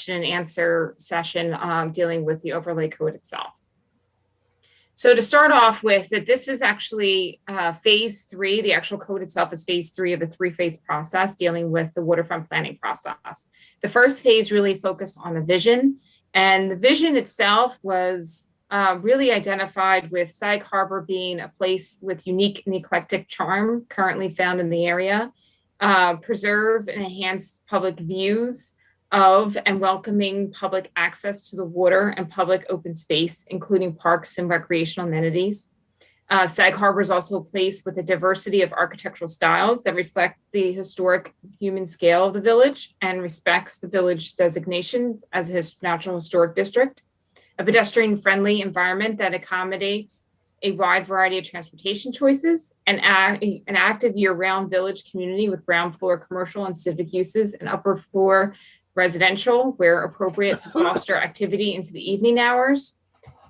and answer session dealing with the overlay code itself. So to start off with, that this is actually phase 3. The actual code itself is phase 3 of the 3-phase process dealing with the waterfront planning process. The first phase really focused on the vision, and the vision itself was really identified with Sag Harbor being a place with unique and eclectic charm currently found in the area, preserve and enhance public views of and welcoming public access to the water and public open space, including parks and recreational amenities. Sag Harbor is also a place with a diversity of architectural styles that reflect the historic human scale of the village and respects the village designation as a natural historic district, a pedestrian-friendly environment that accommodates a wide variety of transportation choices, an active year-round village community with ground floor commercial and civic uses, and upper floor residential where appropriate to foster activity into the evening hours,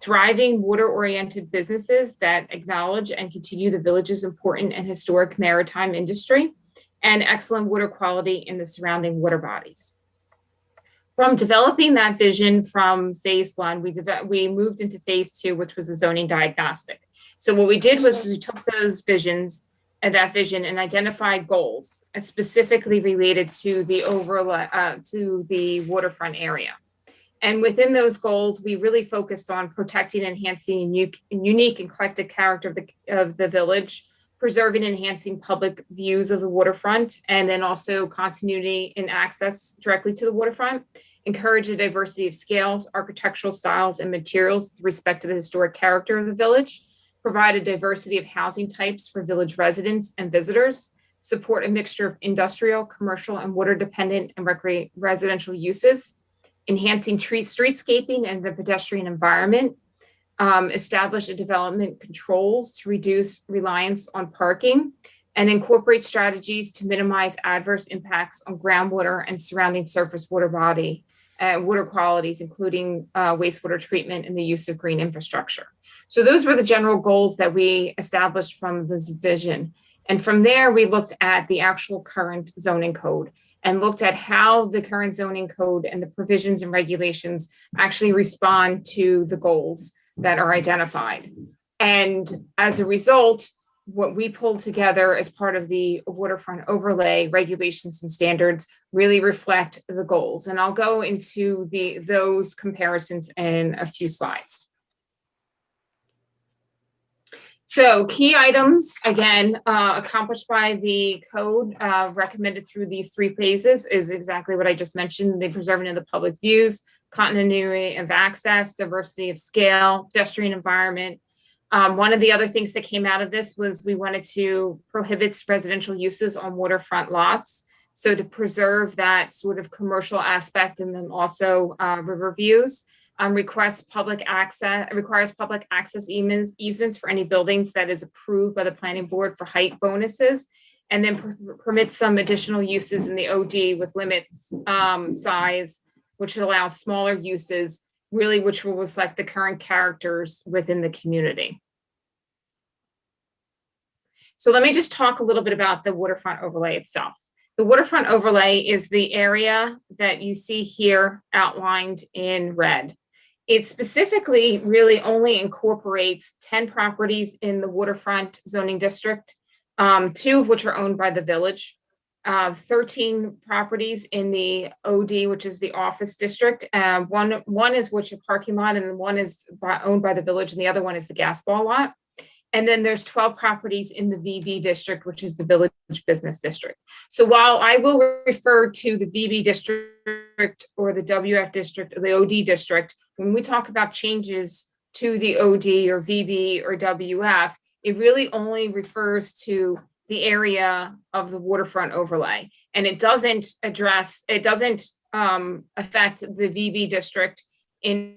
thriving water-oriented businesses that acknowledge and continue the village's important and historic maritime industry, and excellent water quality in the surrounding water bodies. From developing that vision from phase 1, we moved into phase 2, which was a zoning diagnostic. So what we did was we took those visions and that vision and identified goals specifically related to the overlay to the waterfront area. And within those goals, we really focused on protecting and enhancing unique and eclectic character of the village, preserving and enhancing public views of the waterfront, and then also continuity and access directly to the waterfront, encourage a diversity of scales, architectural styles, and materials with respect to the historic character of the village, provide a diversity of housing types for village residents and visitors, support a mixture of industrial, commercial, and water-dependent and residential uses, enhancing streetscaping and the pedestrian environment, establish a development controls to reduce reliance on parking, and incorporate strategies to minimize adverse impacts on groundwater and surrounding surface water body water qualities, including wastewater treatment and the use of green infrastructure. So those were the general goals that we established from this vision. And from there, we looked at the actual current zoning code and looked at how the current zoning code and the provisions and regulations actually respond to the goals that are identified. And as a result, what we pulled together as part of the waterfront overlay regulations and standards really reflect the goals. And I'll go into those comparisons in a few slides. So key items, again, accomplished by the code recommended through these 3 phases is exactly what I just mentioned: the preserving of the public views, continuity of access, diversity of scale, pedestrian environment. One of the other things that came out of this was we wanted to prohibit residential uses on waterfront lots. So to preserve that sort of commercial aspect, and then also river views. Requires public access easements for any buildings that is approved by the planning board for height bonuses, and then permits some additional uses in the OD with limits size, which allows smaller uses, really, which will reflect the current characters within the community. So let me just talk a little bit about the waterfront overlay itself. The waterfront overlay is the area that you see here outlined in red. It specifically really only incorporates 10 properties in the waterfront zoning district, 2 of which are owned by the village, 13 properties in the OD, which is the office district. One is which a parking lot, and one is owned by the village, and the other one is the gas ball lot. And then there's 12 properties in the VB district, which is the village business district. So while I will refer to the VB district or the WF district or the OD district, when we talk about changes to the OD or VB or WF, it really only refers to the area of the waterfront overlay. And it doesn't affect the VB district in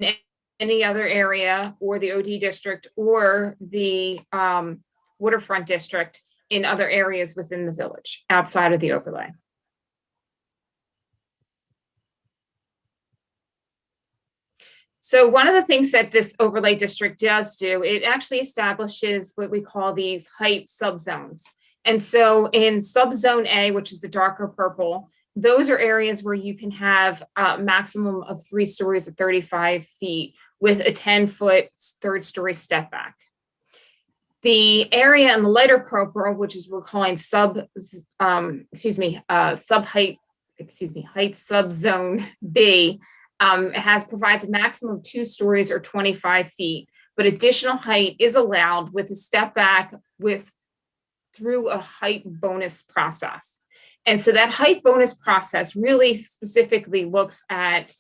any other area, or the OD district, or the waterfront district in other areas within the village outside of the overlay. So one of the things that this overlay district does do, it actually establishes what we call these height subzones. And so in subzone A, which is the darker purple, those are areas where you can have a maximum of 3 stories at 35 feet with a 10-foot third story step back. The area in the lighter purple, which is we're calling height subzone B, provides a maximum of 2 stories or 25 feet, but additional height is allowed with a step back through a height bonus process. And so that height bonus process really specifically looks at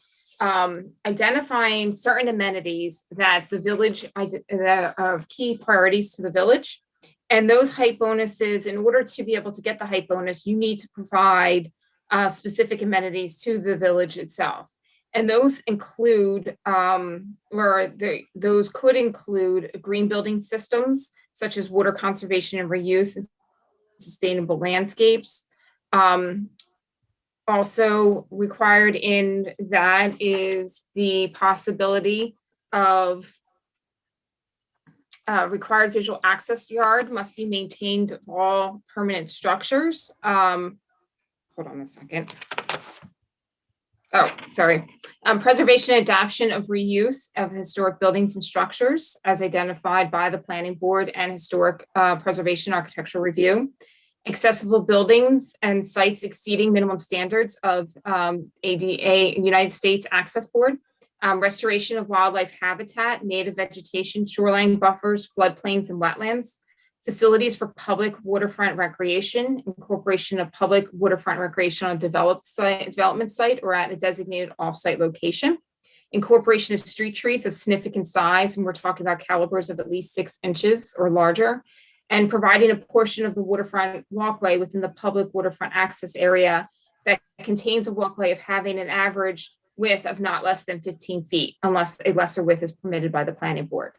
identifying certain amenities that the village that are key priorities to the village. And those height bonuses, in order to be able to get the height bonus, you need to provide specific amenities to the village itself. And those include, those could include green building systems, such as water conservation and reuse and sustainable landscapes. Also required in that is the possibility of required visual access yard must be maintained of all permanent structures. Hold on a second. Oh, sorry. Preservation and adoption of reuse of historic buildings and structures as identified by the Planning Board and Historic Preservation Architectural Review. Accessible buildings and sites exceeding minimum standards of ADA, United States Access Board, restoration of wildlife habitat, native vegetation, shoreline buffers, floodplains, and wetlands, facilities for public waterfront recreation, incorporation of public waterfront recreation on a development site or at a designated offsite location, incorporation of street trees of significant size, and we're talking about calibers of at least 6 inches or larger, and providing a portion of the waterfront walkway within the public waterfront access area that contains a walkway of having an average width of not less than 15 feet, unless a lesser width is permitted by the Planning Board.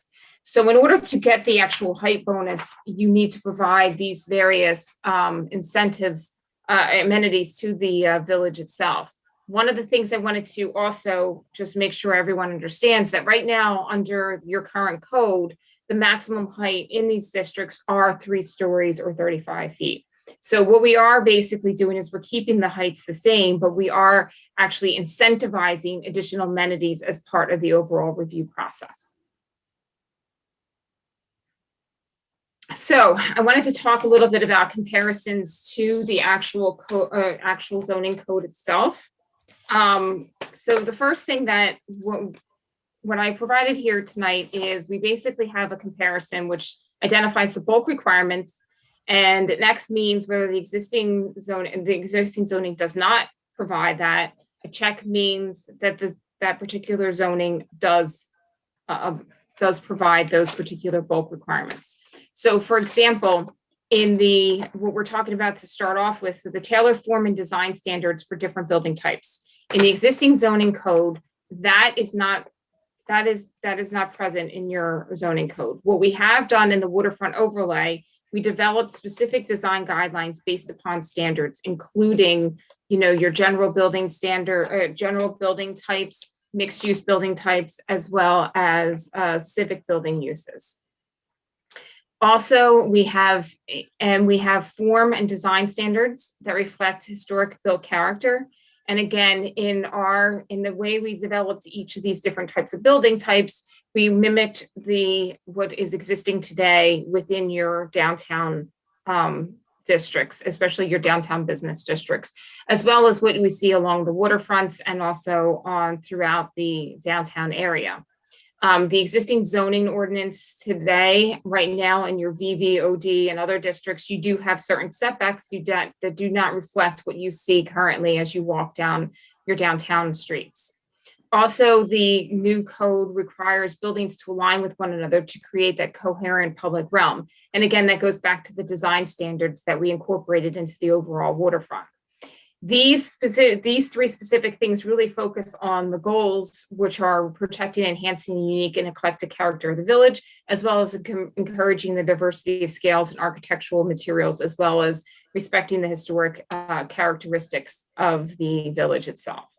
So in order to get the actual height bonus, you need to provide these various incentives, amenities to the village itself. One of the things I wanted to also just make sure everyone understands that right now under your current code, the maximum height in these districts are 3 stories or 35 feet. So what we are basically doing is we're keeping the heights the same, but we are actually incentivizing additional amenities as part of the overall review process. So I wanted to talk a little bit about comparisons to the actual zoning code itself. So the first thing that what I provided here tonight is we basically have a comparison which identifies the bulk requirements, and next means whether the existing zoning does not provide that. A check means that that particular zoning does provide those particular bulk requirements. So for example, in what we're talking about to start off with the tailored form and design standards for different building types. In the existing zoning code, that is not present in your zoning code. What we have done in the waterfront overlay, we developed specific design guidelines based upon standards, including, your general building standard, general building types, mixed use building types, as well as civic building uses. Also, we have form and design standards that reflect historic built character. And again, in the way we developed each of these different types of building types, we mimicked what is existing today within your downtown districts, especially your downtown business districts, as well as what we see along the waterfronts and also throughout the downtown area. The existing zoning ordinance today, right now in your VVOD and other districts, you do have certain setbacks that do not reflect what you see currently as you walk down your downtown streets. Also, the new code requires buildings to align with one another to create that coherent public realm. And again, that goes back to the design standards that we incorporated into the overall waterfront. These 3 specific things really focus on the goals, which are protecting and enhancing the unique and eclectic character of the village, as well as encouraging the diversity of scales and architectural materials, as well as respecting the historic characteristics of the village itself.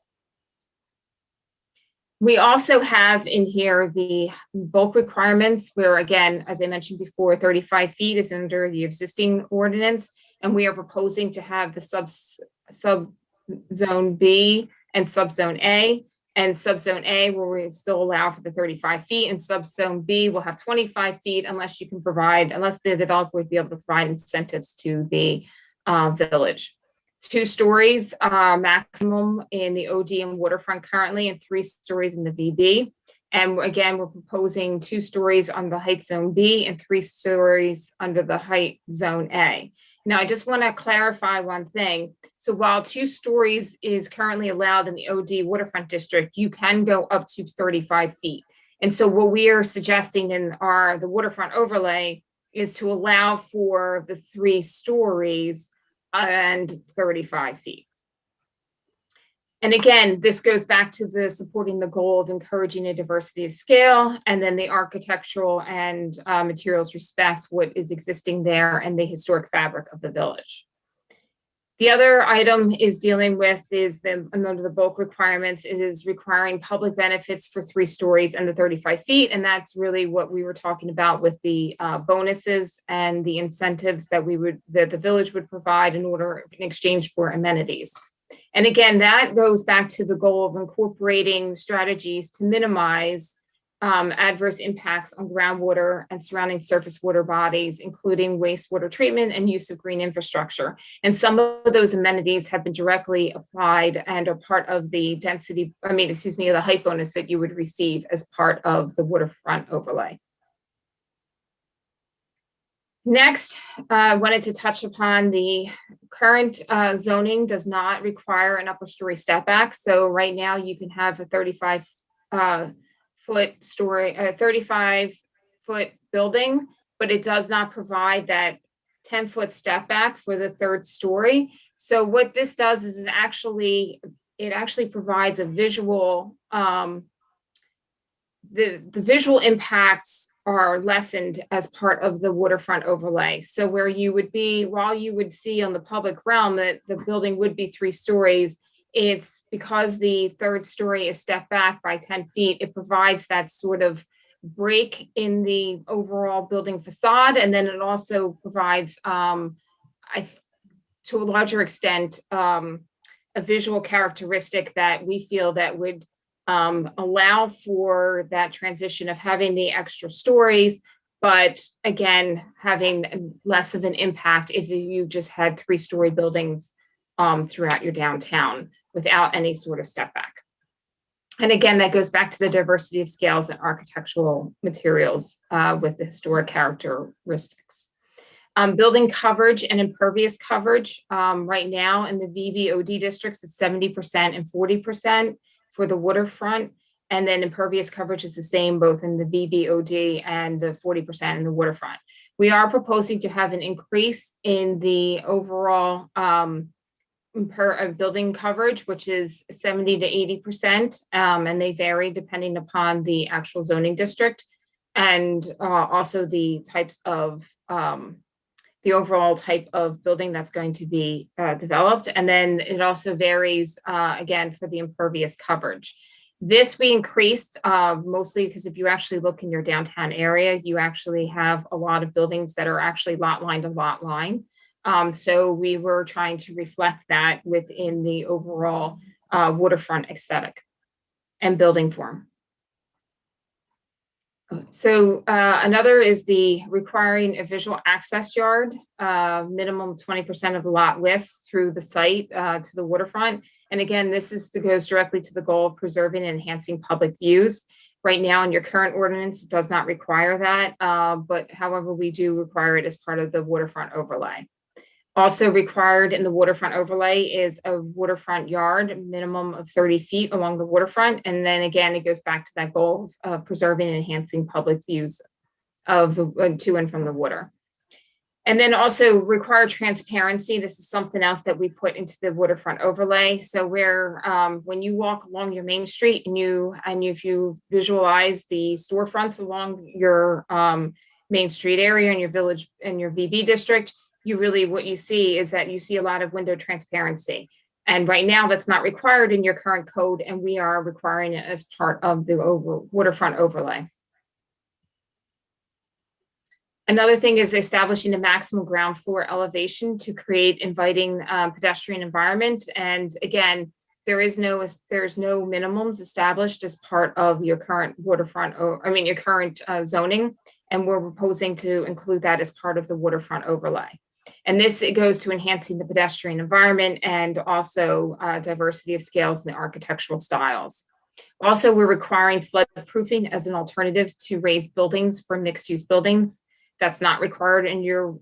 We also have in here the bulk requirements where, again, as I mentioned before, 35 feet is under the existing ordinance, and we are proposing to have the Zone B and Subzone A. And Subzone A will still allow for the 35 feet, and Subzone B will have 25 feet unless the developer would be able to provide incentives to the village. 2 stories maximum in the OD and waterfront currently, and 3 stories in the VB. And again, we're proposing 2 stories on the height zone B and 3 stories under the height zone A. Now, I just want to clarify one thing. So while 2 stories is currently allowed in the OD waterfront district, you can go up to 35 feet. And so what we are suggesting in the waterfront overlay is to allow for the 3 stories and 35 feet. And again, this goes back to the supporting the goal of encouraging a diversity of scale, and then the architectural and materials respect what is existing there and the historic fabric of the village. The other item is dealing with under the bulk requirements, it is requiring public benefits for 3 stories and the 35 feet. And that's really what we were talking about with the bonuses and the incentives that the village would provide in exchange for amenities. And again, that goes back to the goal of incorporating strategies to minimize adverse impacts on groundwater and surrounding surface water bodies, including wastewater treatment and use of green infrastructure. And some of those amenities have been directly applied and are part of the the height bonus that you would receive as part of the waterfront overlay. Next, I wanted to touch upon the current zoning does not require an upper story step back. So right now you can have a 35-foot building, but it does not provide that 10-foot step back for the 3rd story. So what this does is it actually provides a visual, the visual impacts are lessened as part of the waterfront overlay. So while you would see on the public realm that the building would be 3 stories, it's because the 3rd story is stepped back by 10 feet, it provides that sort of break in the overall building facade. And then it also provides, to a larger extent, a visual characteristic that we feel that would allow for that transition of having the extra stories, but again, having less of an impact if you just had 3-story buildings throughout your downtown without any sort of step back. And again, that goes back to the diversity of scales and architectural materials with the historic characteristics. Building coverage and impervious coverage right now in the VBOD districts, it's 70% and 40% for the waterfront. And then impervious coverage is the same both in the VBOD and the 40% in the waterfront. We are proposing to have an increase in the overall building coverage, which is 70 to 80%, and they vary depending upon the actual zoning district and also the types of the overall type of building that's going to be developed. And then it also varies again for the impervious coverage. This we increased mostly because if you actually look in your downtown area, you actually have a lot of buildings that are actually lot line to lot line. So we were trying to reflect that within the overall waterfront aesthetic and building form. So another is the requiring a visual access yard, minimum 20% of the lot width through the site to the waterfront. And again, this goes directly to the goal of preserving and enhancing public views. Right now in your current ordinance, it does not require that, but however, we do require it as part of the waterfront overlay. Also required in the waterfront overlay is a waterfront yard, minimum of 30 feet along the waterfront. And then again, it goes back to that goal of preserving and enhancing public views of the to and from the water. And then also require transparency. This is something else that we put into the waterfront overlay. So where when you walk along your main street and if you visualize the storefronts along your main street area in your village and your VB district, what you see is that you see a lot of window transparency. And right now that's not required in your current code, and we are requiring it as part of the waterfront overlay. Another thing is establishing a maximum ground floor elevation to create inviting pedestrian environment. And again, there's no minimums established as part of your current waterfront, your current zoning. And we're proposing to include that as part of the waterfront overlay. And this, it goes to enhancing the pedestrian environment and also diversity of scales and the architectural styles. Also, we're requiring floodproofing as an alternative to raised buildings for mixed-use buildings. That's not required in your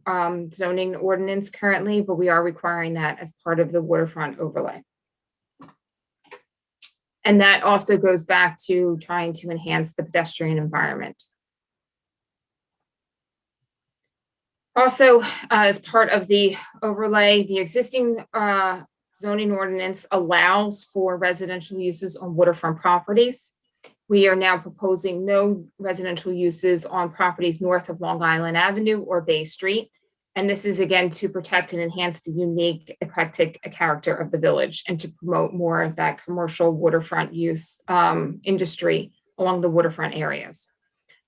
zoning ordinance currently, but we are requiring that as part of the waterfront overlay. And that also goes back to trying to enhance the pedestrian environment. Also, as part of the overlay, the existing zoning ordinance allows for residential uses on waterfront properties. We are now proposing no residential uses on properties north of Long Island Avenue or Bay Street. And this is again to protect and enhance the unique eclectic character of the village and to promote more of that commercial waterfront use industry along the waterfront areas.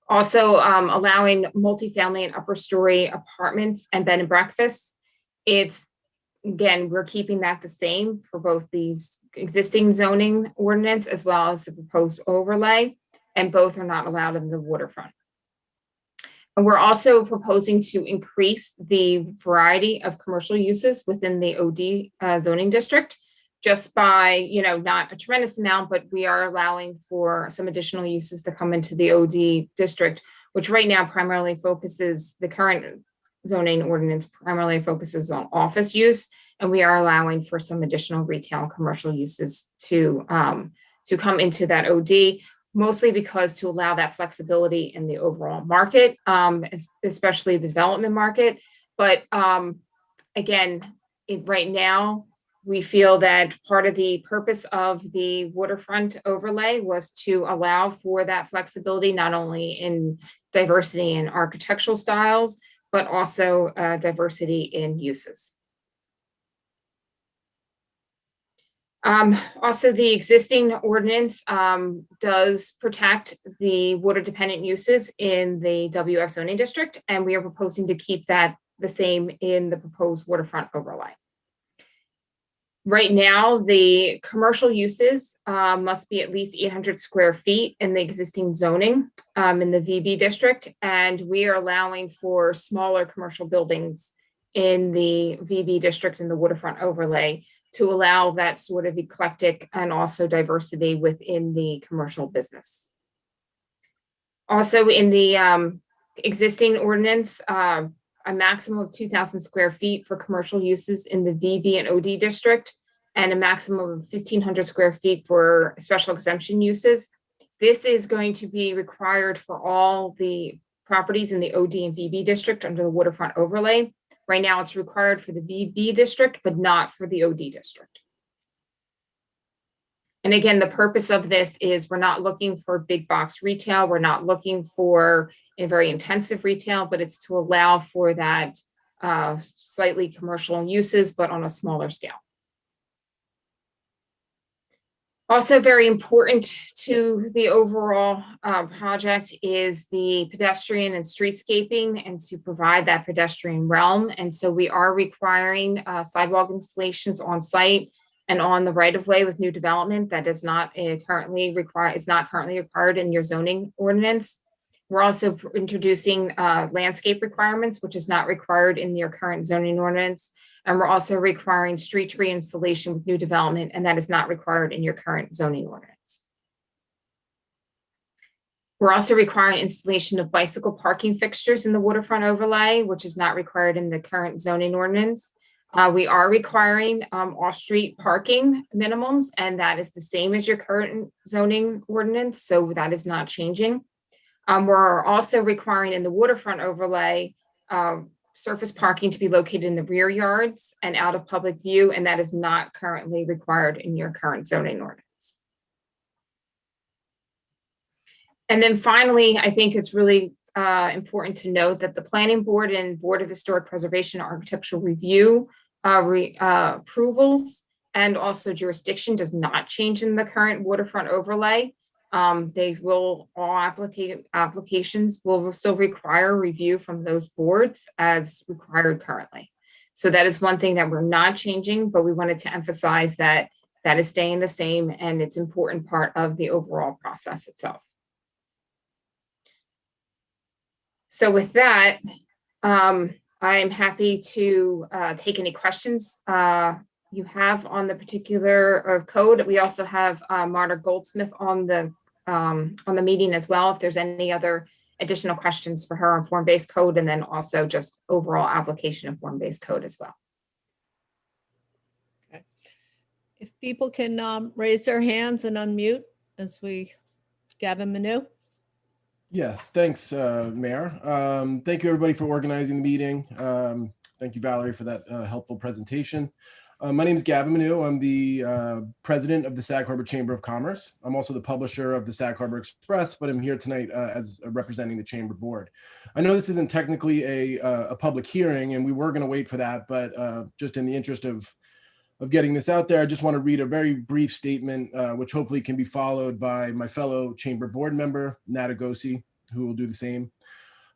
Also allowing multifamily and upper story apartments and bed and breakfasts. Again, we're keeping that the same for both these existing zoning ordinance as well as the proposed overlay, and both are not allowed in the waterfront. And we're also proposing to increase the variety of commercial uses within the OD zoning district, just by, not a tremendous amount, but we are allowing for some additional uses to come into the OD district, which right now primarily focuses, the current zoning ordinance primarily focuses on office use, and we are allowing for some additional retail and commercial uses to come into that OD, mostly because to allow that flexibility in the overall market, especially the development market. But again, right now, we feel that part of the purpose of the waterfront overlay was to allow for that flexibility, not only in diversity in architectural styles, but also diversity in uses. Also, the existing ordinance does protect the water dependent uses in the WF zoning district, and we are proposing to keep that the same in the proposed waterfront overlay. Right now, the commercial uses must be at least 800 square feet in the existing zoning in the VB district, and we are allowing for smaller commercial buildings in the VB district in the waterfront overlay to allow that sort of eclectic and also diversity within the commercial business. Also, in the existing ordinance, a maximum of 2,000 square feet for commercial uses in the VB and OD district, and a maximum of 1,500 square feet for special exemption uses. This is going to be required for all the properties in the OD and VB district under the waterfront overlay. Right now, it's required for the VB district, but not for the OD district. And again, the purpose of this is we're not looking for big box retail. We're not looking for a very intensive retail, but it's to allow for that slightly commercial uses, but on a smaller scale. Also very important to the overall project is the pedestrian and streetscaping, and to provide that pedestrian realm. And so we are requiring sidewalk installations on site and on the right of way with new development that is not currently required in your zoning ordinance. We're also introducing landscape requirements, which is not required in your current zoning ordinance. And we're also requiring street tree installation with new development, and that is not required in your current zoning ordinance. We're also requiring installation of bicycle parking fixtures in the waterfront overlay, which is not required in the current zoning ordinance. We are requiring off-street parking minimums, and that is the same as your current zoning ordinance, so that is not changing. We're also requiring in the waterfront overlay surface parking to be located in the rear yards and out of public view, and that is not currently required in your current zoning ordinance. And then finally, I think it's really important to note that the Planning Board and Board of Historic Preservation Architectural Review approvals and also jurisdiction does not change in the current waterfront overlay. All applications will still require review from those boards as required currently. So that is one thing that we're not changing, but we wanted to emphasize that that is staying the same and it's an important part of the overall process itself. So with that, I'm happy to take any questions you have on the particular code. We also have Marta Goldsmith on the meeting as well, if there's any other additional questions for her on form-based code, and then also just overall application of form-based code as well. Okay. If people can raise their hands and unmute as Gavin Manu. Yes, thanks, Mayor. Thank you, everybody, for organizing the meeting. Thank you, Valerie, for that helpful presentation. My name is Gavin Manu. I'm the president of the Sag Harbor Chamber of Commerce. I'm also the publisher of the Sag Harbor Express, but I'm here tonight as representing the Chamber Board. I know this isn't technically a public hearing, and we were going to wait for that, but just in the interest of getting this out there, I just want to read a very brief statement, which hopefully can be followed by my fellow Chamber Board member, Nat Agosi, who will do the same.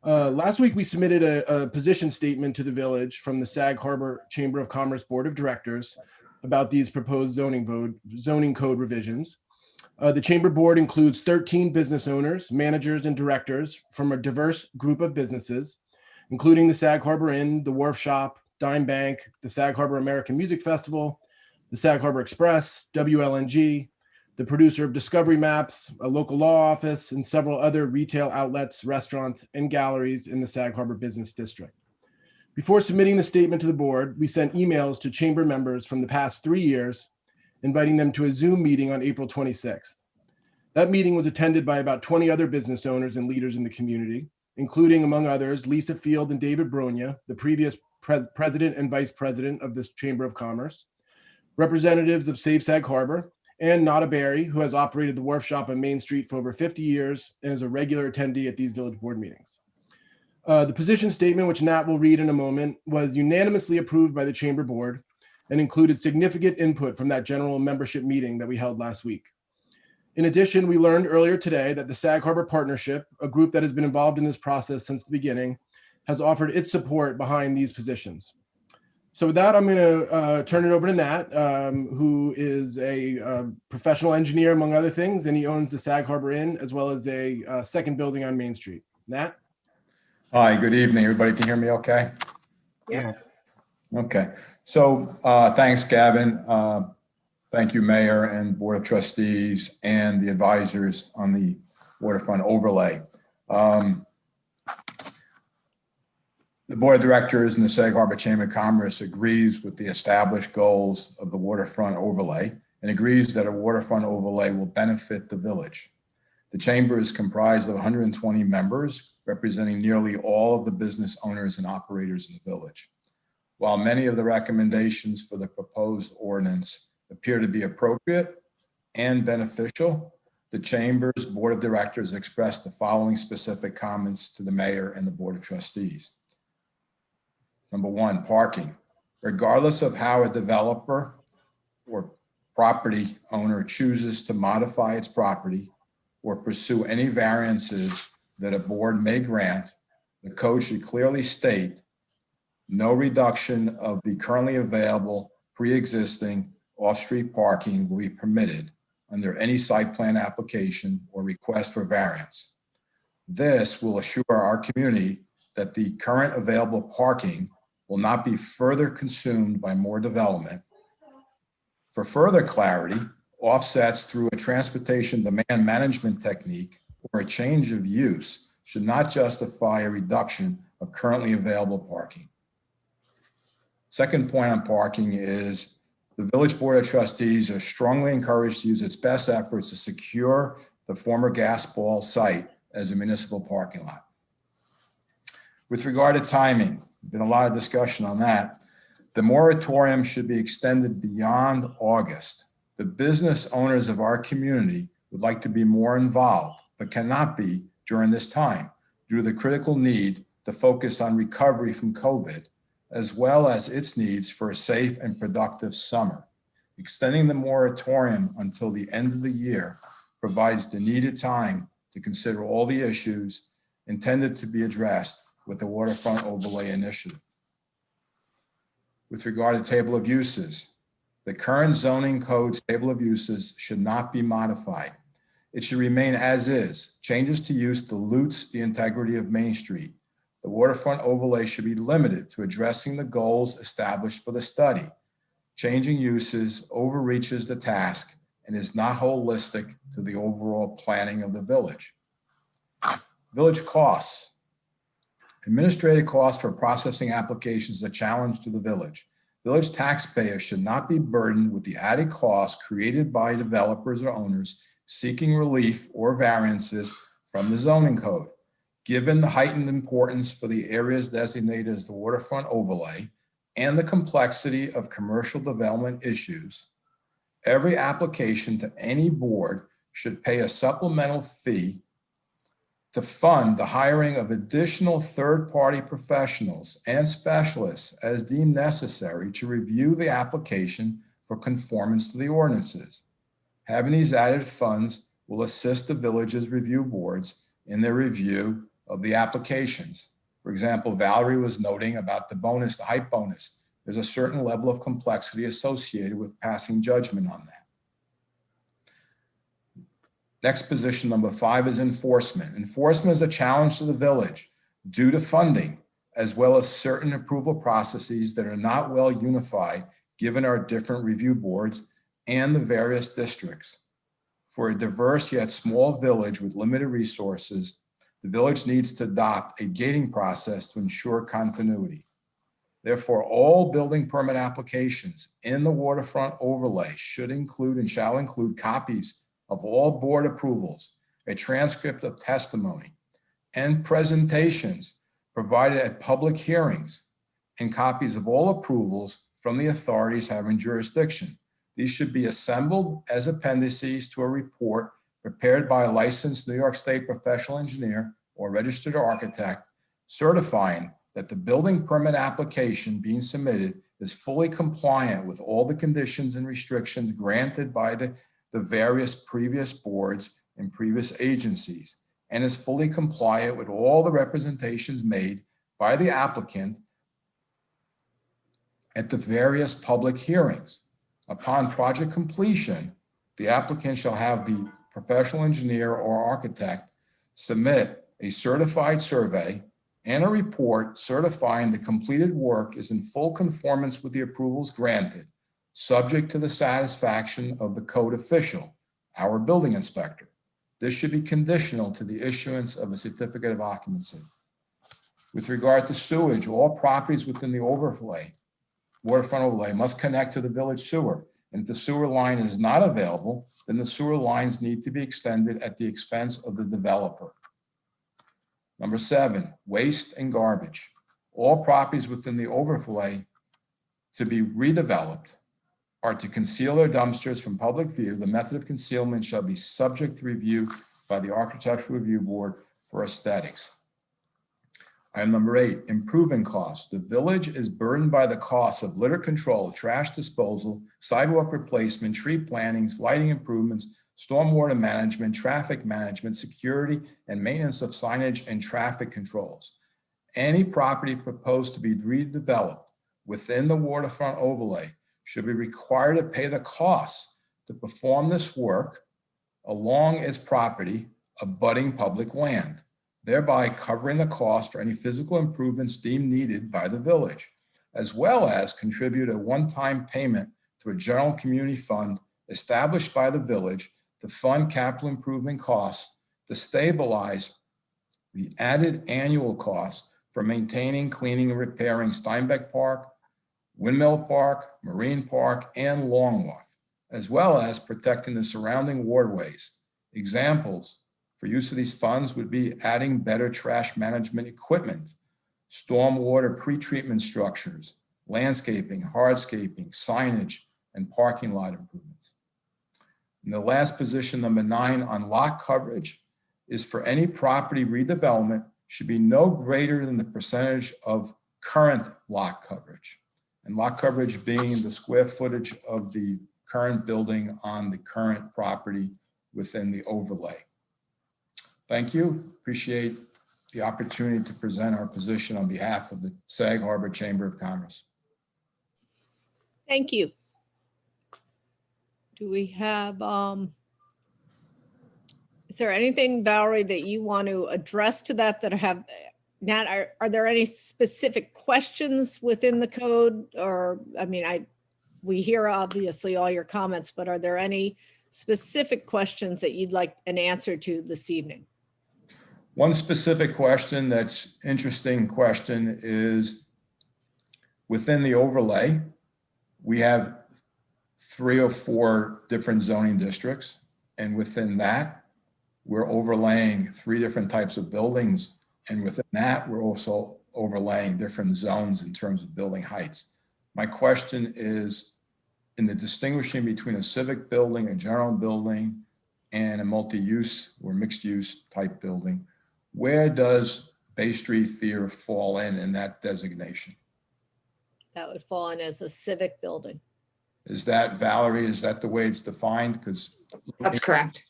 Last week, we submitted a position statement to the village from the Sag Harbor Chamber of Commerce Board of Directors about these proposed zoning code revisions. The Chamber Board includes 13 business owners, managers, and directors from a diverse group of businesses, including the Sag Harbor Inn, the Wharf Shop, Dime Bank, the Sag Harbor American Music Festival, the Sag Harbor Express, WLNG, the producer of Discovery Maps, a local law office, and several other retail outlets, restaurants, and galleries in the Sag Harbor Business District. Before submitting the statement to the board, we sent emails to chamber members from the past 3 years, inviting them to a Zoom meeting on April 26th. That meeting was attended by about 20 other business owners and leaders in the community, including, among others, Lisa Field and David Bronya, the previous president and vice president of this Chamber of Commerce, representatives of Save Sag Harbor, and Nada Berry, who has operated the Wharf Shop on Main Street for over 50 years and is a regular attendee at these village board meetings. The position statement, which Nat will read in a moment, was unanimously approved by the Chamber Board and included significant input from that general membership meeting that we held last week. In addition, we learned earlier today that the Sag Harbor Partnership, a group that has been involved in this process since the beginning, has offered its support behind these positions. So with that, I'm going to turn it over to Nat, who is a professional engineer, among other things, and he owns the Sag Harbor Inn, as well as a second building on Main Street. Nat? Hi, good evening. Everybody can hear me okay? Yeah. Okay. So thanks, Gavin. Thank you, Mayor and Board of Trustees and the advisors on the waterfront overlay. The Board of Directors and the Sag Harbor Chamber of Commerce agrees with the established goals of the waterfront overlay and agrees that a waterfront overlay will benefit the village. The Chamber is comprised of 120 members, representing nearly all of the business owners and operators in the village. While many of the recommendations for the proposed ordinance appear to be appropriate and beneficial, the Chamber's Board of Directors expressed the following specific comments to the Mayor and the Board of Trustees. Number one, parking. Regardless of how a developer or property owner chooses to modify its property or pursue any variances that a board may grant, the code should clearly state no reduction of the currently available pre-existing off-street parking will be permitted under any site plan application or request for variance. This will assure our community that the current available parking will not be further consumed by more development. For further clarity, offsets through a transportation demand management technique or a change of use should not justify a reduction of currently available parking. Second point on parking is the Village Board of Trustees are strongly encouraged to use its best efforts to secure the former gas ball site as a municipal parking lot. With regard to timing, been a lot of discussion on that. The moratorium should be extended beyond August. The business owners of our community would like to be more involved, but cannot be during this time due to the critical need to focus on recovery from COVID, as well as its needs for a safe and productive summer. Extending the moratorium until the end of the year provides the needed time to consider all the issues intended to be addressed with the waterfront overlay initiative. With regard to table of uses, the current zoning code's table of uses should not be modified. It should remain as is. Changes to use dilutes the integrity of Main Street. The waterfront overlay should be limited to addressing the goals established for the study. Changing uses overreaches the task and is not holistic to the overall planning of the village. Village costs. Administrative costs for processing applications is a challenge to the village. Village taxpayers should not be burdened with the added costs created by developers or owners seeking relief or variances from the zoning code. Given the heightened importance for the areas designated as the waterfront overlay and the complexity of commercial development issues, every application to any board should pay a supplemental fee to fund the hiring of additional third-party professionals and specialists as deemed necessary to review the application for conformance to the ordinances. Having these added funds will assist the village's review boards in their review of the applications. For example, Valerie was noting about the bonus, the height bonus. There's a certain level of complexity associated with passing judgment on that. Next position, number 5, is enforcement. Enforcement is a challenge to the village due to funding, as well as certain approval processes that are not well unified given our different review boards and the various districts. For a diverse yet small village with limited resources, the village needs to adopt a gating process to ensure continuity. Therefore, all building permit applications in the waterfront overlay should include and shall include copies of all board approvals, a transcript of testimony, and presentations provided at public hearings, and copies of all approvals from the authorities having jurisdiction. These should be assembled as appendices to a report prepared by a licensed New York State professional engineer or registered architect, certifying that the building permit application being submitted is fully compliant with all the conditions and restrictions granted by the various previous boards and previous agencies, and is fully compliant with all the representations made by the applicant at the various public hearings. Upon project completion, the applicant shall have the professional engineer or architect submit a certified survey and a report certifying the completed work is in full conformance with the approvals granted, subject to the satisfaction of the code official, our building inspector. This should be conditional to the issuance of a certificate of occupancy. With regard to sewage, all properties within the waterfront overlay must connect to the village sewer. And if the sewer line is not available, then the sewer lines need to be extended at the expense of the developer. Number 7, waste and garbage. All properties within the overlay to be redeveloped are to conceal their dumpsters from public view. The method of concealment shall be subject to review by the Architectural Review Board for aesthetics. Item number 8, improving costs. The village is burdened by the costs of litter control, trash disposal, sidewalk replacement, tree plantings, lighting improvements, stormwater management, traffic management, security, and maintenance of signage and traffic controls. Any property proposed to be redeveloped within the waterfront overlay should be required to pay the costs to perform this work along its property abutting public land, thereby covering the cost for any physical improvements deemed needed by the village, as well as contribute a one-time payment to a general community fund established by the village to fund capital improvement costs to stabilize the added annual costs for maintaining, cleaning, and repairing Steinbeck Park, Windmill Park, Marine Park, and Long Wharf, as well as protecting the surrounding waterways. Examples for use of these funds would be adding better trash management equipment, stormwater pretreatment structures, landscaping, hardscaping, signage, and parking lot improvements. And the last position, number 9, on lot coverage, is for any property redevelopment should be no greater than the percentage of current lot coverage. And lot coverage being the square footage of the current building on the current property within the overlay. Thank you. Appreciate the opportunity to present our position on behalf of the Sag Harbor Chamber of Commerce. Thank you. Do we have, is there anything, Valerie, that you want to address to that have, Nat, are there any specific questions within the code? Or, I mean, we hear obviously all your comments, but are there any specific questions that you'd like an answer to this evening? One specific question that's interesting question is within the overlay, we have 3 or 4 different zoning districts. And within that, we're overlaying 3 different types of buildings. And within that, we're also overlaying different zones in terms of building heights. My question is, in the distinguishing between a civic building, a general building, and a multi-use or mixed-use type building, where does Bay Street Theater fall in that designation? That would fall in as a civic building. Is that, Valerie, is that the way it's defined? Because That's correct.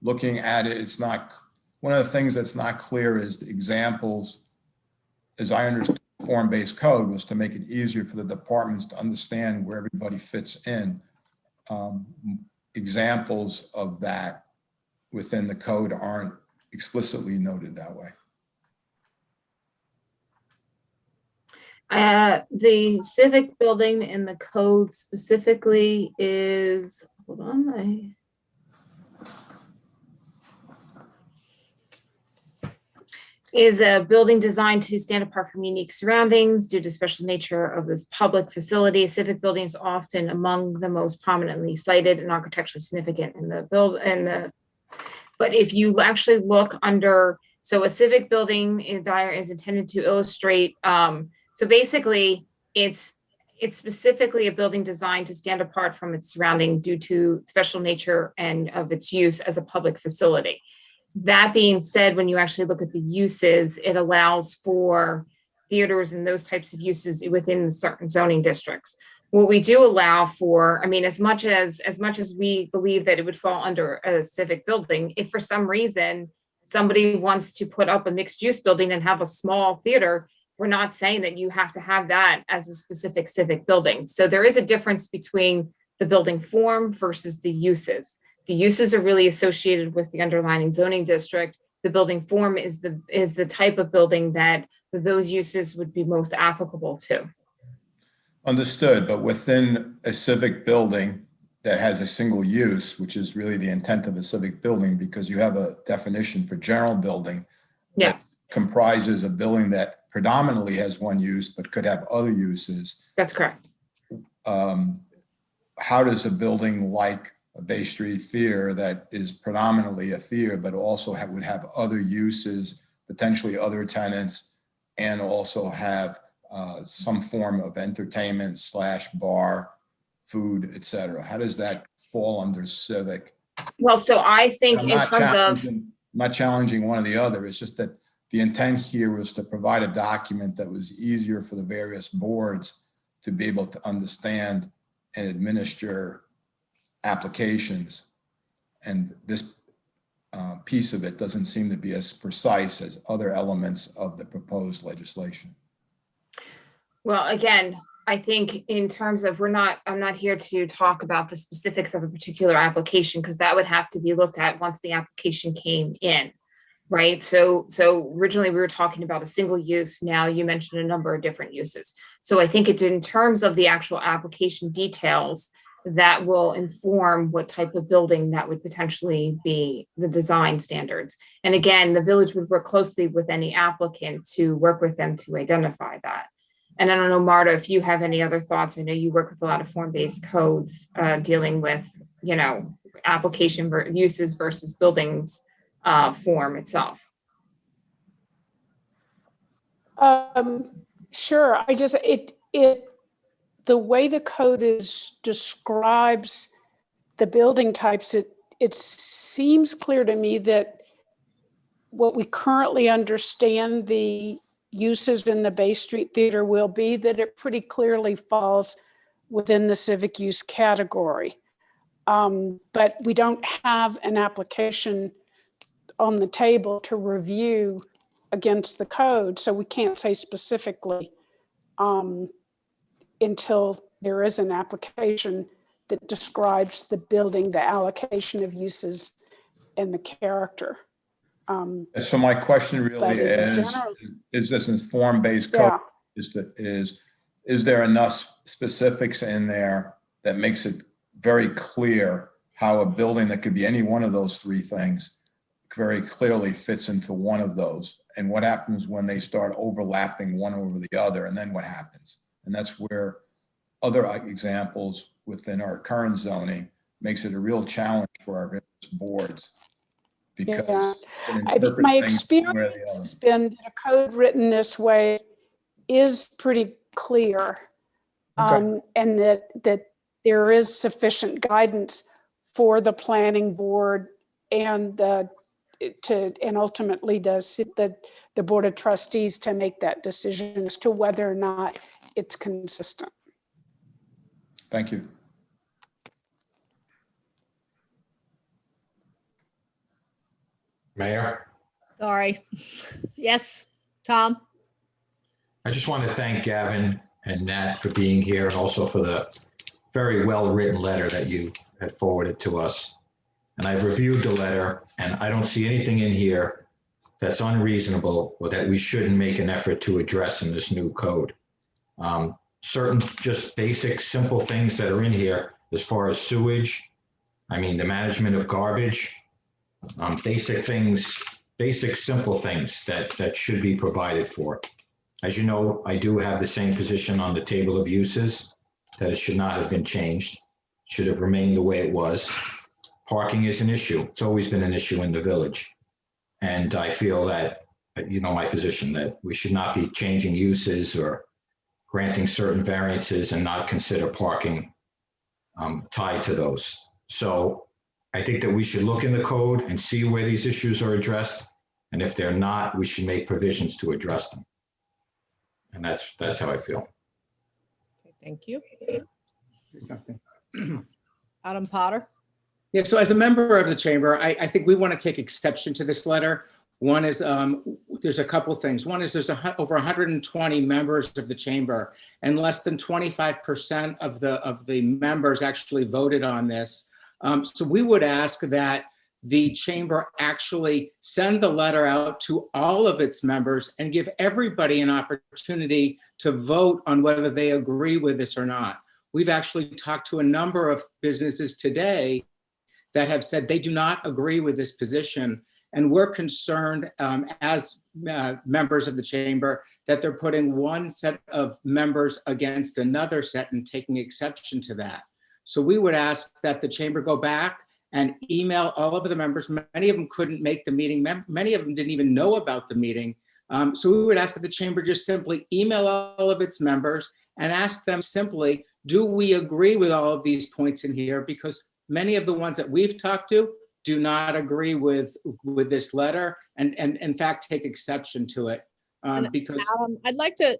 looking at it, it's not, one of the things that's not clear is the examples, as I understand form-based code, was to make it easier for the departments to understand where everybody fits in. Examples of that within the code aren't explicitly noted that way. The civic building in the code specifically is, hold on, is a building designed to stand apart from unique surroundings due to special nature of this public facility. A civic building is often among the most prominently cited and architecturally significant in the but if you actually look under, so a civic building is intended to illustrate, so basically it's specifically a building designed to stand apart from its surrounding due to special nature and of its use as a public facility. That being said, when you actually look at the uses, it allows for theaters and those types of uses within certain zoning districts. What we do allow for, I mean, as much as we believe that it would fall under a civic building, if for some reason somebody wants to put up a mixed use building and have a small theater, we're not saying that you have to have that as a specific civic building. So there is a difference between the building form versus the uses. The uses are really associated with the underlying zoning district. The building form is the type of building that those uses would be most applicable to. Understood, but within a civic building that has a single use, which is really the intent of a civic building, because you have a definition for general building. Yes. Comprises a building that predominantly has one use, but could have other uses. That's correct. How does a building like a Bay Street Theater that is predominantly a theater, but also would have other uses, potentially other tenants, and also have some form of entertainment / bar, food, etc.? How does that fall under civic? Well, so I think I'm in terms of, not challenging one or the other. It's just that the intent here was to provide a document that was easier for the various boards to be able to understand and administer applications. And this piece of it doesn't seem to be as precise as other elements of the proposed legislation. well, again, I think in terms of, I'm not here to talk about the specifics of a particular application, because that would have to be looked at once the application came in, right? So originally we were talking about a single use. Now you mentioned a number of different uses. So I think it's in terms of the actual application details that will inform what type of building that would potentially be the design standards. And again, the village would work closely with any applicant to work with them to identify that. And I don't know, Marta, if you have any other thoughts. I know you work with a lot of form-based codes dealing with, application uses versus buildings form itself. Sure. The way the code describes the building types, it seems clear to me that what we currently understand the uses in the Bay Street Theater will be, that it pretty clearly falls within the civic use category. But we don't have an application on the table to review against the code, so we can't say specifically until there is an application that describes the building, the allocation of uses, and the character. So my question But really in is, general- is this a form-based code? Yeah, Is there enough specifics in there that makes it very clear how a building that could be any one of those three things very clearly fits into one of those? And what happens when they start overlapping one over the other, and then what happens? And that's where other examples within our current zoning makes it a real challenge for our various boards. Yeah. Because my experience has been that a code written this way is pretty clear. Okay. And that there is sufficient guidance for the planning board and ultimately the board of trustees to make that decision as to whether or not it's consistent. Thank you. Mayor, Sorry. Yes, Tom? I just want to thank Gavin and Nat for being here and also for the very well-written letter that you had forwarded to us. And I've reviewed the letter and I don't see anything in here that's unreasonable or that we shouldn't make an effort to address in this new code. Certain just basic, simple things that are in here as far as sewage, I mean, the management of garbage, basic things, basic, simple things that should be provided for. As you know, I do have the same position on the table of uses, that it should not have been changed, should have remained the way it was. Parking is an issue. It's always been an issue in the village. And I feel that, you know, my position that we should not be changing uses or granting certain variances and not consider parking tied to those. So I think that we should look in the code and see where these issues are addressed. And if they're not, we should make provisions to address them. And that's how I feel. Okay, thank you. Say something. Adam Potter? Yeah, so as a member of the chamber, I think we want to take exception to this letter. One is, there's a couple things. One is there's over 120 members of the chamber, and less than 25% of the members actually voted on this. So we would ask that the chamber actually send the letter out to all of its members and give everybody an opportunity to vote on whether they agree with this or not. We've actually talked to a number of businesses today that have said they do not agree with this position. And we're concerned as members of the chamber that they're putting one set of members against another set and taking exception to that. So we would ask that the chamber go back and email all of the members. Many of them couldn't make the meeting. Many of them didn't even know about the meeting. So we would ask that the chamber just simply email all of its members and ask them simply, do we agree with all of these points in here? Because many of the ones that we've talked to do not agree with this letter and in fact take exception to it. Because I'd like to,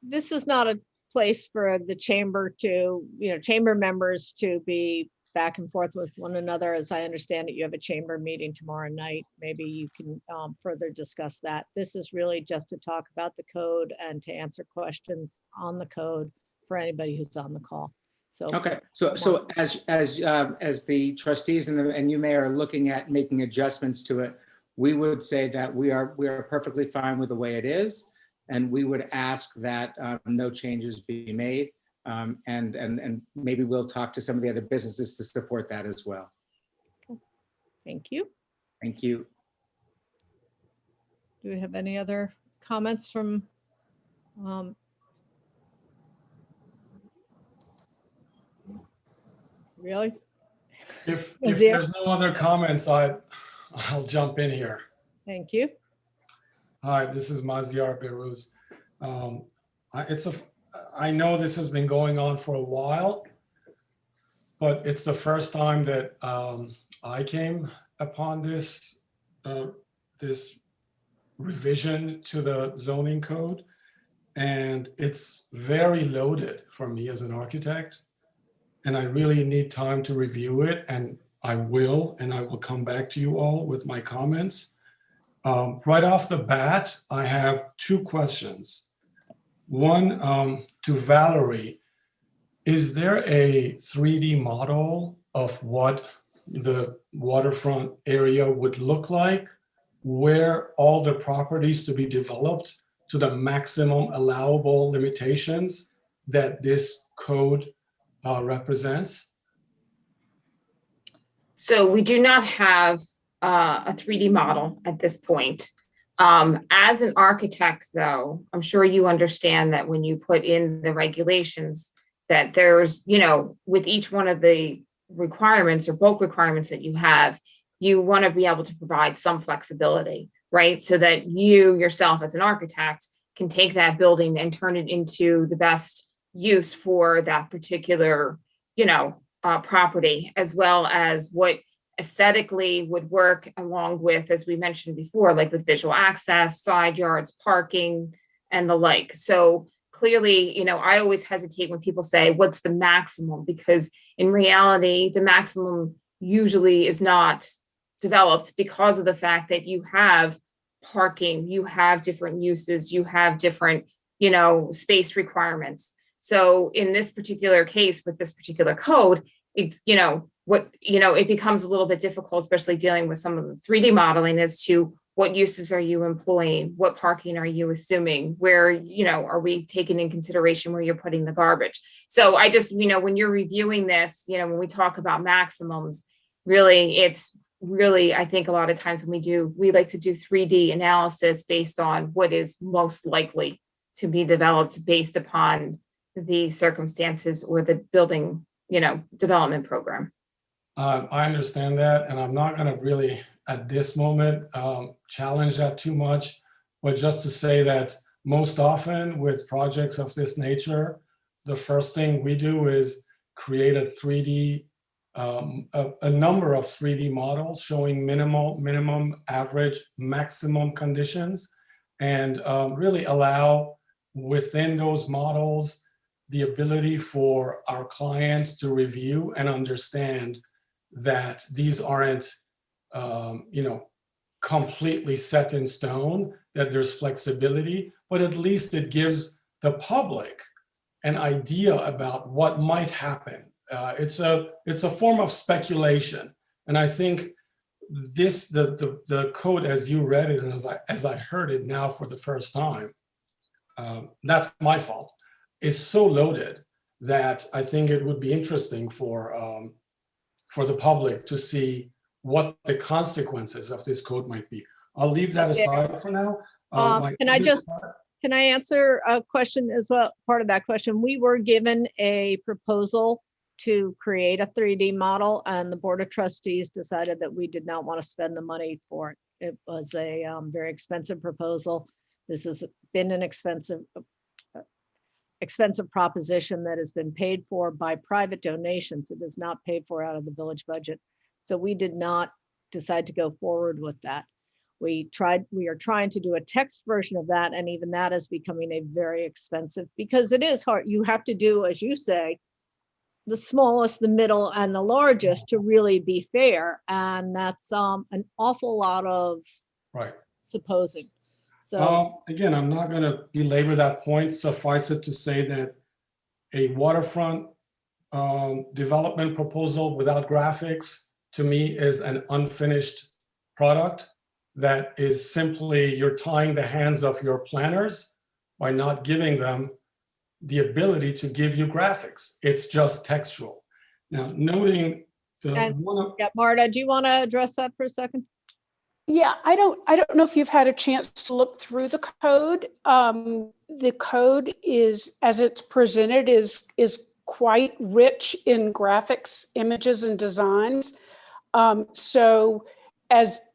this is not a place for the chamber to, chamber members to be back and forth with one another. As I understand it, you have a chamber meeting tomorrow night. Maybe you can further discuss that. This is really just to talk about the code and to answer questions on the code for anybody who's on the call. So okay, so as the trustees and you, Mayor, are looking at making adjustments to it, we would say that we are perfectly fine with the way it is, and we would ask that no changes be made, and maybe we'll talk to some of the other businesses to support that as well. thank you. Thank you. Do we have any other comments from? Really? If Nazir? there's no other comments, I'll jump in here. Thank you. Hi, this is Maziar Behruz. I know this has been going on for a while, but it's the first time that I came upon this revision to the zoning code, and it's very loaded for me as an architect. and I really need time to review it, and I will come back to you all with my comments. Right off the bat, I have two questions. One, to Valerie, is there a 3D model of what the waterfront area would look like, where all the properties to be developed to the maximum allowable limitations that this code represents? So we do not have a 3D model at this point. As an architect, though, I'm sure you understand that when you put in the regulations, that there's, with each one of the requirements or bulk requirements that you have, you want to be able to provide some flexibility, right? So that you yourself as an architect can take that building and turn it into the best use for that particular, property, as well as what aesthetically would work along with, as we mentioned before, like with visual access, side yards, parking, and the like. So clearly, I always hesitate when people say, what's the maximum? Because in reality, the maximum usually is not developed because of the fact that you have parking, you have different uses, you have different, space requirements. So in this particular case, with this particular code, it's, it becomes a little bit difficult, especially dealing with some of the 3D modeling, as to what uses are you employing? What parking are you assuming? Where, are we taking in consideration where you're putting the garbage? So I just, when you're reviewing this, when we talk about maximums, really, I think a lot of times when we like to do 3D analysis based on what is most likely to be developed based upon the circumstances or the building, development program. I understand that, and I'm not going to really, at this moment, challenge that too much, but just to say that most often with projects of this nature, the first thing we do is create a 3D, a number of 3D models showing minimum, average, maximum conditions, and really allow within those models the ability for our clients to review and understand that these aren't, completely set in stone, that there's flexibility, but at least it gives the public an idea about what might happen. It's a form of speculation, and I think the code as you read it and as I heard it now for the first time, that's my fault, is so loaded that I think it would be interesting for the public to see what the consequences of this code might be. I'll leave that aside for now. Can I answer a question as well? Part of that question, we were given a proposal to create a 3D model, and the Board of Trustees decided that we did not want to spend the money for it. It was a very expensive proposal. This has been an expensive proposition that has been paid for by private donations. It is not paid for out of the village budget. So we did not decide to go forward with that. We are trying to do a text version of that, and even that is becoming a very expensive, because it is hard. You have to do, as you say, the smallest, the middle, and the largest to really be fair. And that's an awful lot of supposing. So again, I'm not going to belabor that point. Suffice it to say that a waterfront development proposal without graphics, to me, is an unfinished product that is simply, you're tying the hands of your planners by not giving them the ability to give you graphics. It's just textual. Now, noting Marta, do you want to address that for a second? Yeah, I don't know if you've had a chance to look through the code. The code is, as it's presented, is quite rich in graphics, images, and designs. So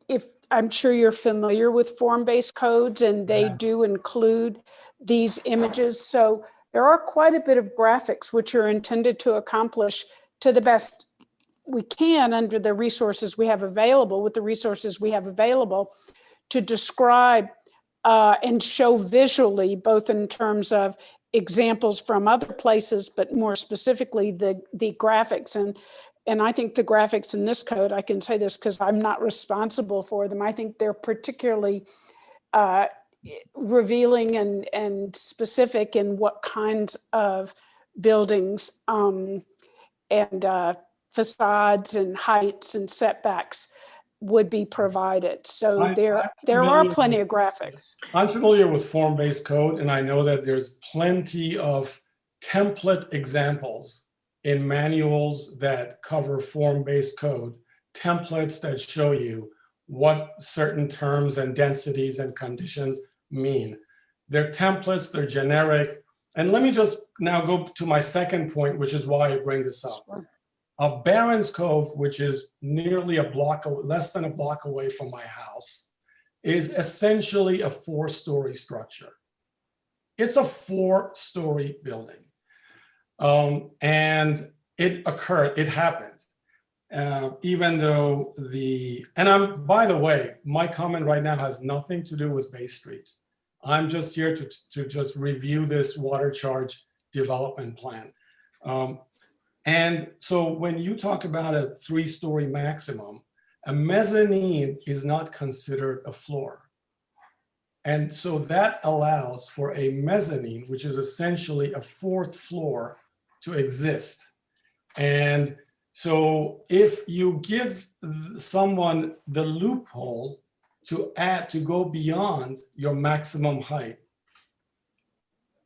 if I'm sure you're familiar with form-based codes, and they do include these images. So there are quite a bit of graphics which are intended to accomplish, to the best we can under the resources we have available, to describe and show visually, both in terms of examples from other places, but more specifically the graphics. And I think the graphics in this code, I can say this because I'm not responsible for them. I think they're particularly revealing and specific in what kinds of buildings and facades and heights and setbacks would be provided. So there are plenty of graphics. I'm familiar with form-based code, and I know that there's plenty of template examples in manuals that cover form-based code, templates that show you what certain terms and densities and conditions mean. They're templates, they're generic. And let me just now go to my second point, which is why I bring this up. Sure. Barron's Cove, which is nearly less than a block away from my house, is essentially a 4-story structure. It's a 4-story building. And it happened. Even though by the way, my comment right now has nothing to do with Bay Street. I'm just here to just review this water charge development plan. And so when you talk about a 3-story maximum, a mezzanine is not considered a floor. And so that allows for a mezzanine, which is essentially a 4th floor, to exist. And so if you give someone the loophole to go beyond your maximum height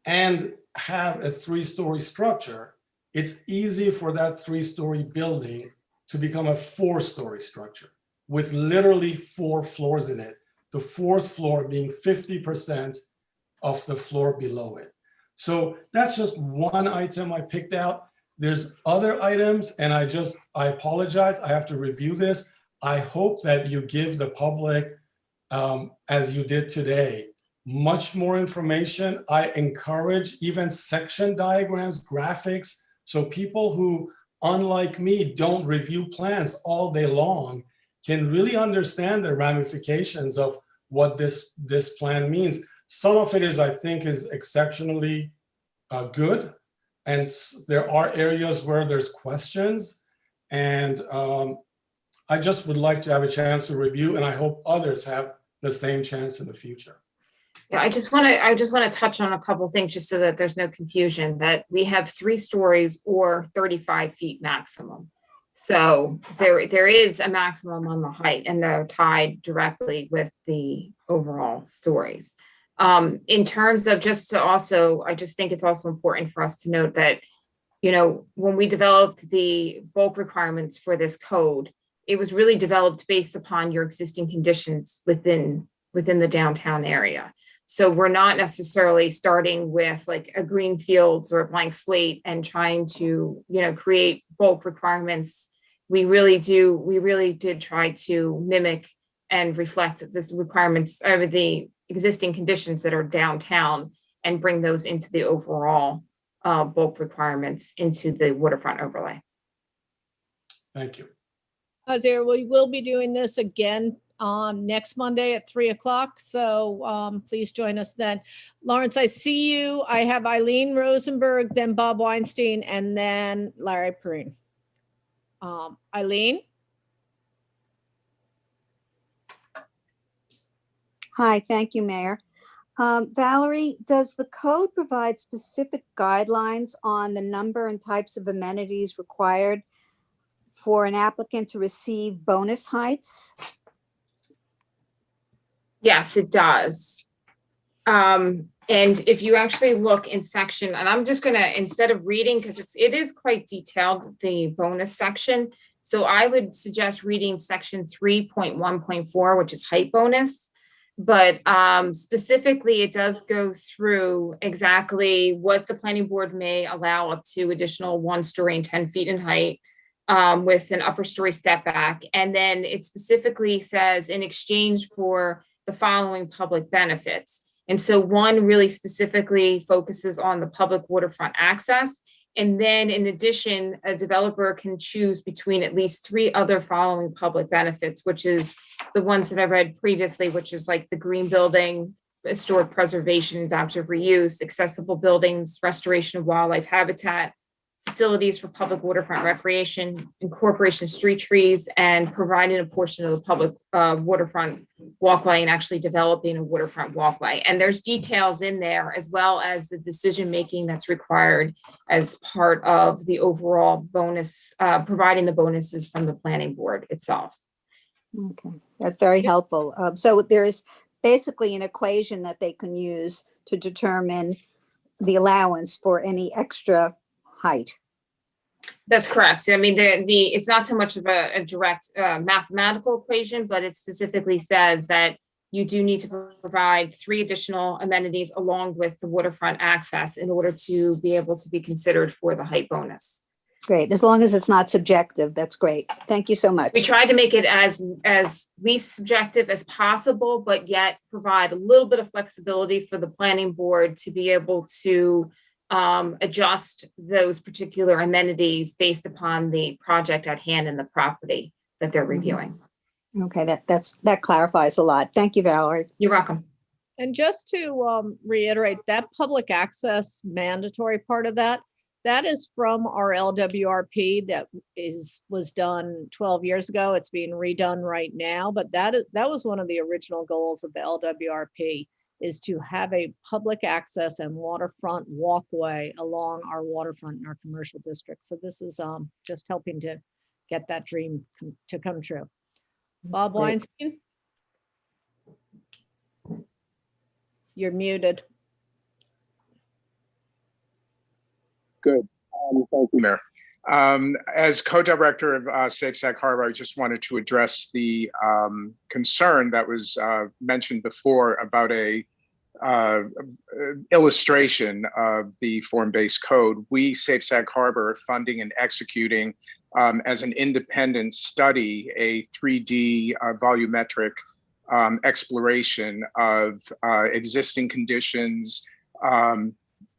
and have a 3-story structure, it's easy for that 3-story building to become a 4-story structure with literally 4 floors in it, the 4th floor being 50% of the floor below it. So that's just one item I picked out. There's other items, and I apologize, I have to review this. I hope that you give the public, as you did today, much more information. I encourage even section diagrams, graphics, so people who, unlike me, don't review plans all day long can really understand the ramifications of what this plan means. Some of it I think, is exceptionally good. And there are areas where there's questions. And I just would like to have a chance to review, and I hope others have the same chance in the future. Yeah, I just want to touch on a couple of things just so that there's no confusion, that we have 3 stories or 35 feet maximum. So there is a maximum on the height, and they're tied directly with the overall stories. In terms of I just think it's also important for us to note that, when we developed the bulk requirements for this code, it was really developed based upon your existing conditions within the downtown area. So we're not necessarily starting with like a green fields or a blank slate and trying to, create bulk requirements. We really did try to mimic and reflect the requirements of the existing conditions that are downtown and bring those into the overall bulk requirements into the waterfront overlay. Thank you. Javier, we will be doing this again on next Monday at 3:00. So please join us then. Lawrence, I see you. I have Eileen Rosenberg, then Bob Weinstein, and then Larry Perrine. Eileen? Hi, thank you, Mayor. Valerie, does the code provide specific guidelines on the number and types of amenities required for an applicant to receive bonus heights? Yes, it does. And if you actually look in section, and I'm just gonna, instead of reading, because it is quite detailed, the bonus section. So I would suggest reading section 3.1.4, which is height bonus. But specifically, it does go through exactly what the planning board may allow up to additional 1 story and 10 feet in height with an upper story step back. And then it specifically says in exchange for the following public benefits. And so one really specifically focuses on the public waterfront access. And then in addition, a developer can choose between at least 3 other following public benefits, which is the ones that I read previously, which is like the green building, historic preservation, adaptive reuse, accessible buildings, restoration of wildlife habitat, facilities for public waterfront recreation, incorporation of street trees, and providing a portion of the public waterfront walkway and actually developing a waterfront walkway. And there's details in there as well as the decision-making that's required as part of the overall bonus, providing the bonuses from the planning board itself. Okay, that's very helpful. So there is basically an equation that they can use to determine the allowance for any extra height. That's correct. I mean, it's not so much of a direct mathematical equation, but it specifically says that you do need to provide 3 additional amenities along with the waterfront access in order to be able to be considered for the height bonus. Great, as long as it's not subjective, that's great. Thank you so much. We tried to make it as least subjective as possible, but yet provide a little bit of flexibility for the planning board to be able to adjust those particular amenities based upon the project at hand and the property that they're reviewing. Okay, that clarifies a lot. Thank you, Valerie. You're welcome. And just to reiterate, that public access mandatory part of that is from our LWRP that was done 12 years ago. It's being redone right now, but that was one of the original goals of the LWRP, is to have a public access and waterfront walkway along our waterfront in our commercial district. So this is just helping to get that dream to come true. Bob Great. Weinstein? You're muted. Good. Thank you, Mayor. As co-director of Safe Sag Harbor, I just wanted to address the concern that was mentioned before about a illustration of the form-based code. We, Safe Sag Harbor, are funding and executing as an independent study a 3D volumetric exploration of existing conditions,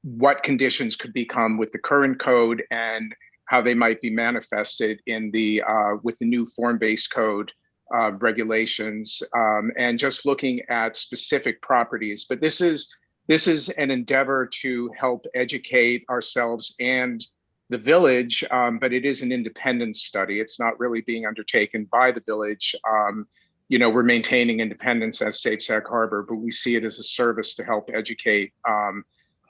what conditions could become with the current code, and how they might be manifested in the with the new form-based code regulations, and just looking at specific properties. But this is an endeavor to help educate ourselves and the village, but it is an independent study. It's not really being undertaken by the village. You know, we're maintaining independence as Safe Sag Harbor, but we see it as a service to help educate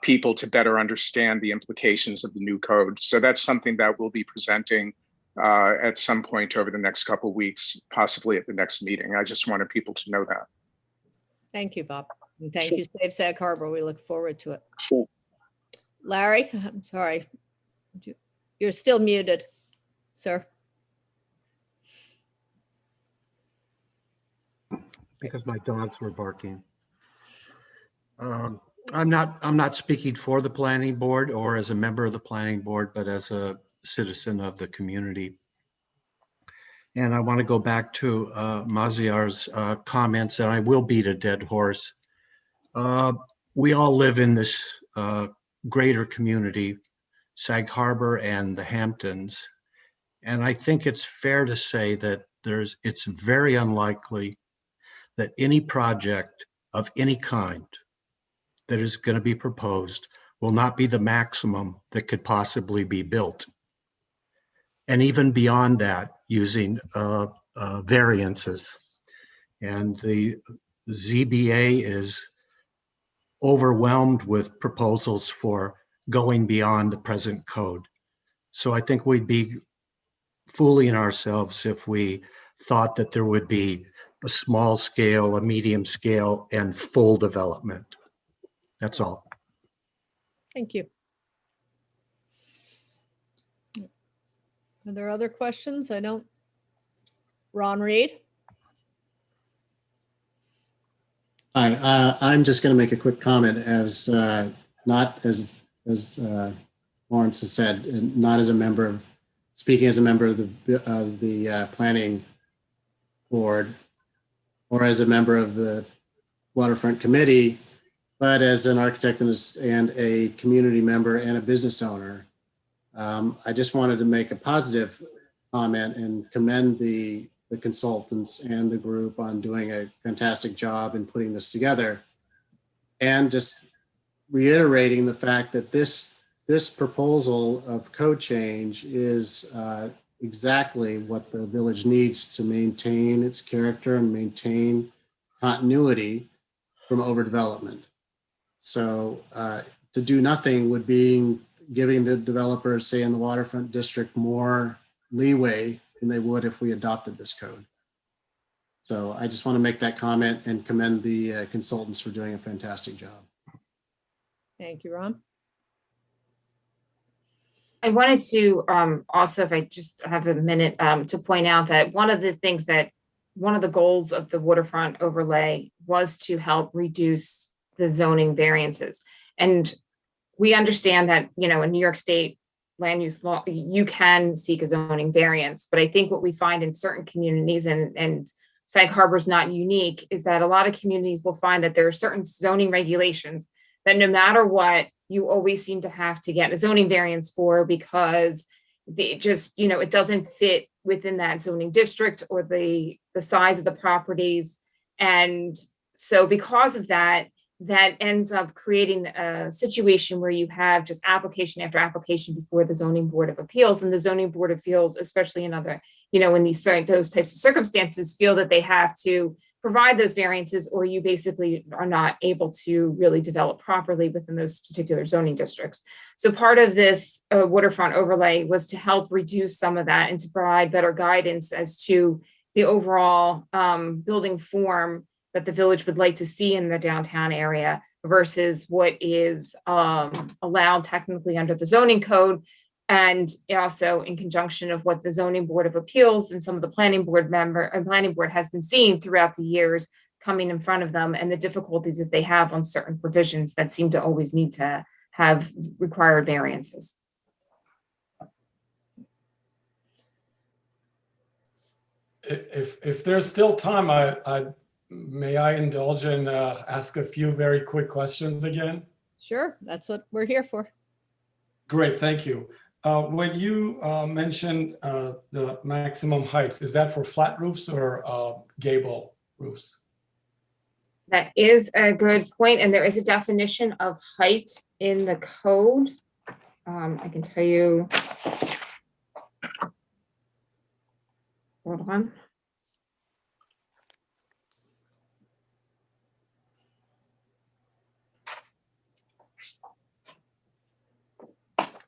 people to better understand the implications of the new code. So that's something that we'll be presenting at some point over the next couple of weeks, possibly at the next meeting. I just wanted people to know that. Thank you, Bob. And thank Sure. you, Safe Sag Harbor. We look forward to it. Sure. Larry, I'm sorry. You're still muted, sir. Because my dogs were barking. I'm not speaking for the planning board or as a member of the planning board, but as a citizen of the community. And I want to go back to Maziar's comments, and I will beat a dead horse. We all live in this greater community, Sag Harbor and the Hamptons. And I think it's fair to say that it's very unlikely that any project of any kind that is going to be proposed will not be the maximum that could possibly be built. And even beyond that, using variances. And the ZBA is overwhelmed with proposals for going beyond the present code. So I think we'd be fooling ourselves if we thought that there would be a small scale, a medium scale, and full development. That's all. Thank you. Are there other questions? Ron Reed? Hi, I'm just going to make a quick comment as not as Lawrence has said, not as a member, speaking as a member of the planning board or as a member of the waterfront committee, but as an architect and a community member and a business owner. I just wanted to make a positive comment and commend the consultants and the group on doing a fantastic job in putting this together. And just reiterating the fact that this proposal of code change is exactly what the village needs to maintain its character and maintain continuity from overdevelopment. So to do nothing would be giving the developers, say in the waterfront district, more leeway than they would if we adopted this code. So I just want to make that comment and commend the consultants for doing a fantastic job. Thank you, Ron. I wanted to also, if I just have a minute, to point out that one of the goals of the waterfront overlay was to help reduce the zoning variances. And we understand that, in New York State land use law, you can seek a zoning variance. But I think what we find in certain communities, and Sag Harbor is not unique, is that a lot of communities will find that there are certain zoning regulations that no matter what, you always seem to have to get a zoning variance for, because they just, it doesn't fit within that zoning district or the size of the properties. And so because of that, that ends up creating a situation where you have just application after application before the Zoning Board of Appeals, and the Zoning Board of Appeals, especially in other, in those types of circumstances, feel that they have to provide those variances, or you basically are not able to really develop properly within those particular zoning districts. So part of this waterfront overlay was to help reduce some of that and to provide better guidance as to the overall building form that the village would like to see in the downtown area versus what is allowed technically under the zoning code, and also in conjunction of what the Zoning Board of Appeals and some of the planning board has been seeing throughout the years coming in front of them, and the difficulties that they have on certain provisions that seem to always need to have required variances. If there's still time, may I indulge in ask a few very quick questions again? Sure, that's what we're here for. Great, thank you. When you mentioned the maximum heights, is that for flat roofs or gable roofs? That is a good point, and there is a definition of height in the code. I can tell you. Hold on.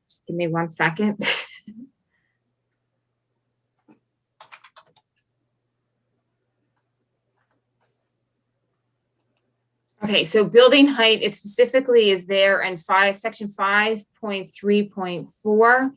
Just give me 1 second. Okay, so building height, it specifically is there in section 5.3.4,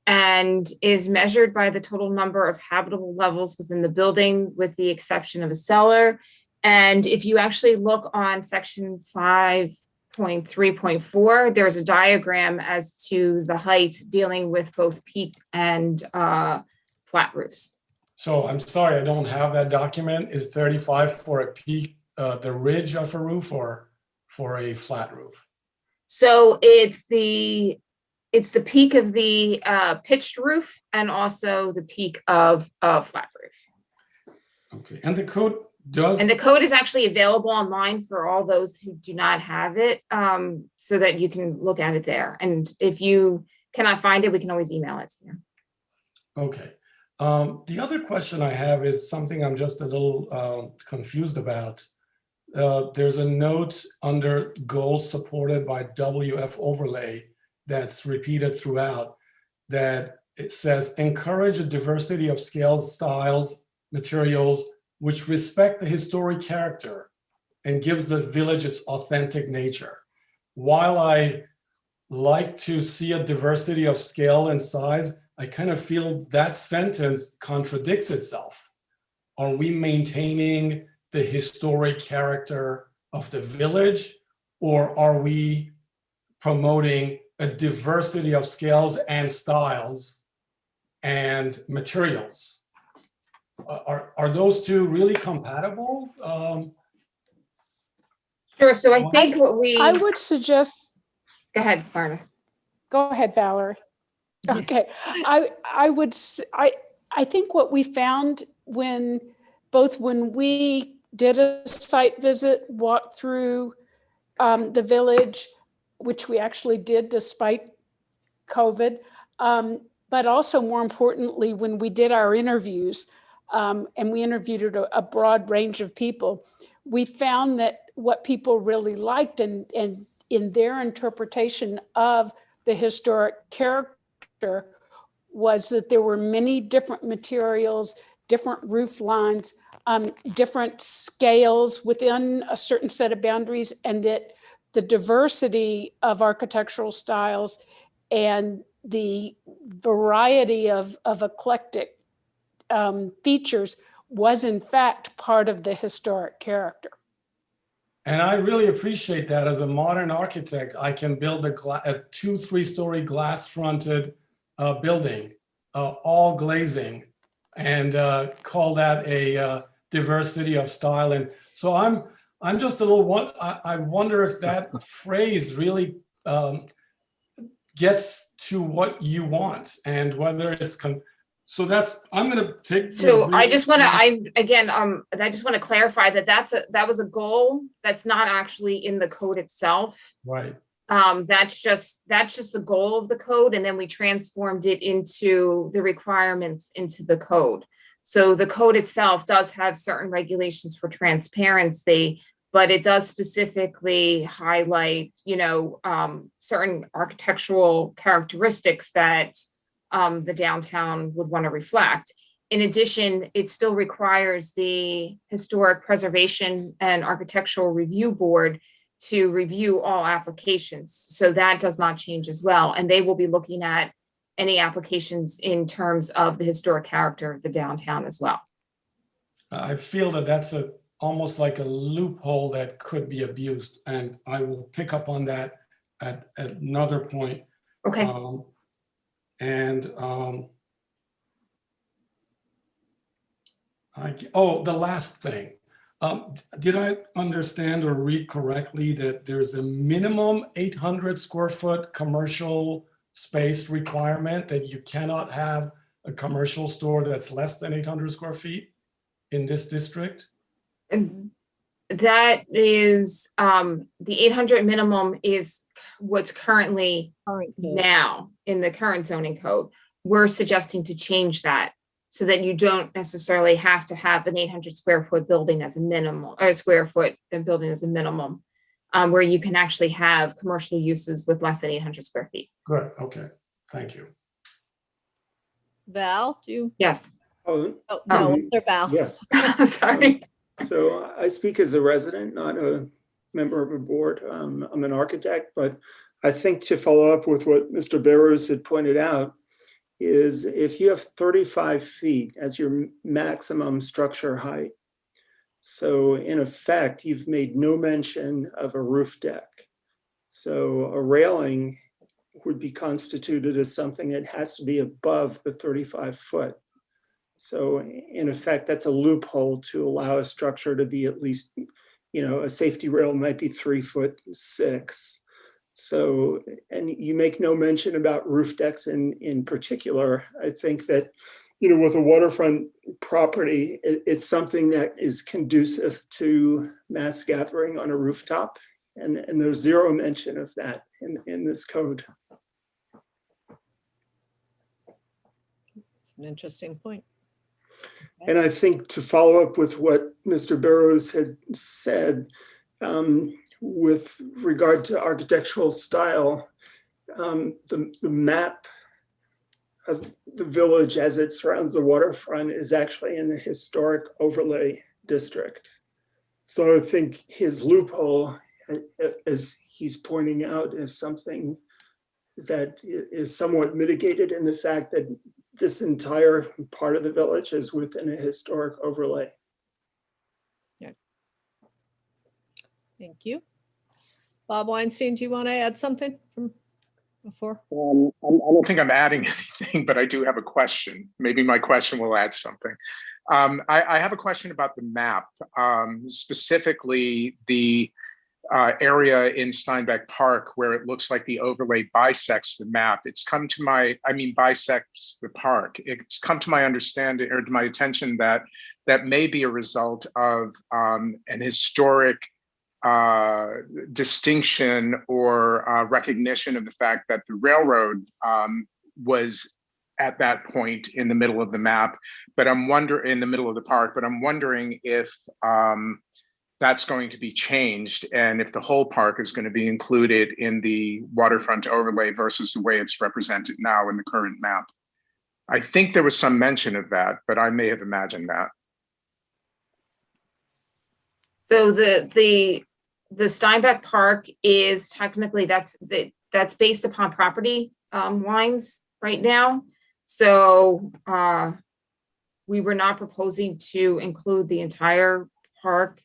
and is measured by the total number of habitable levels within the building, with the exception of a cellar. And if you actually look on section 5.3.4, there's a diagram as to the height dealing with both peaked and flat roofs. So I'm sorry, I don't have that document. Is 35 for a peak, the ridge of a roof, or for a flat roof? So it's the peak of the pitched roof and also the peak of flat roof. Okay, and the code does. And the code is actually available online for all those who do not have it, so that you can look at it there. And if you cannot find it, we can always email it to you. Okay. The other question I have is something I'm just a little confused about. There's a note under goals supported by WF overlay that's repeated throughout, that it says encourage a diversity of scales, styles, materials, which respect the historic character and gives the village its authentic nature. While I like to see a diversity of scale and size, I kind of feel that sentence contradicts itself. Are we maintaining the historic character of the village, or are we promoting a diversity of scales and styles and materials? Are those two really compatible? Sure. So I think I would suggest. Go ahead, Marta. Go ahead, Valerie. Okay, I think what we found when we did a site visit, walked through the village, which we actually did despite COVID, but also more importantly, when we did our interviews, and we interviewed a broad range of people, we found that what people really liked and in their interpretation of the historic character was that there were many different materials, different roof lines, different scales within a certain set of boundaries, and that the diversity of architectural styles and the variety of eclectic features was in fact part of the historic character. And I really appreciate that. As a modern architect, I can build a 2-3-story glass fronted building, all glazing, and call that a diversity of style. And so I'm just a little, I wonder if that phrase really gets to what you want, and whether it's, so that's, I'm gonna take. So I just want to, I just want to clarify that that was a goal that's not actually in the code itself. Right. That's just the goal of the code, and then we transformed it into the requirements into the code. So the code itself does have certain regulations for transparency, but it does specifically highlight, certain architectural characteristics that the downtown would want to reflect. In addition, it still requires the Historic Preservation and Architectural Review Board to review all applications. So that does not change as well. And they will be looking at any applications in terms of the historic character of the downtown as well. I feel that that's almost like a loophole that could be abused, and I will pick up on that at another point. Okay. The last thing. Did I understand or read correctly that there's a minimum 800 square foot commercial space requirement, that you cannot have a commercial store that's less than 800 square feet in this district? And that is, the 800 minimum is what's currently now in the current zoning code. We're suggesting to change that so that you don't necessarily have to have an 800 square foot building as a minimum, or a square foot building as a minimum, where you can actually have commercial uses with less than 800 square feet. Good, okay, thank you. Val, do you? Yes. Oh, no, they're Val. Yes. Sorry. So I speak as a resident, not a member of a board. I'm an architect, but I think to follow up with what Mr. Barrows had pointed out is if you have 35 feet as your maximum structure height, so in effect, you've made no mention of a roof deck. So a railing would be constituted as something that has to be above the 35 foot. So in effect, that's a loophole to allow a structure to be at least, a safety rail might be 3'6". So, and you make no mention about roof decks in particular. I think that, with a waterfront property, it's something that is conducive to mass gathering on a rooftop. And there's zero mention of that in this code. It's an interesting point. And I think to follow up with what Mr. Barrows had said, with regard to architectural style, the map of the village as it surrounds the waterfront is actually in the historic overlay district. So I think his loophole, as he's pointing out, is something that is somewhat mitigated in the fact that this entire part of the village is within a historic overlay. Yeah. Thank you. Bob Weinstein, do you want to add something from before? I don't think I'm adding anything, but I do have a question. Maybe my question will add something. I have a question about the map, specifically the area in Steinbeck Park where it looks like the overlay bisects the map. Bisects the park. It's come to my understanding, or to my attention, that may be a result of an historic distinction or recognition of the fact that the railroad was at that point in the middle of the map, but I'm wondering in the middle of the park, but I'm wondering if that's going to be changed and if the whole park is going to be included in the waterfront overlay versus the way it's represented now in the current map. I think there was some mention of that, but I may have imagined that. So the Steinbeck Park is technically that's based upon property lines right now. So we were not proposing to include the entire park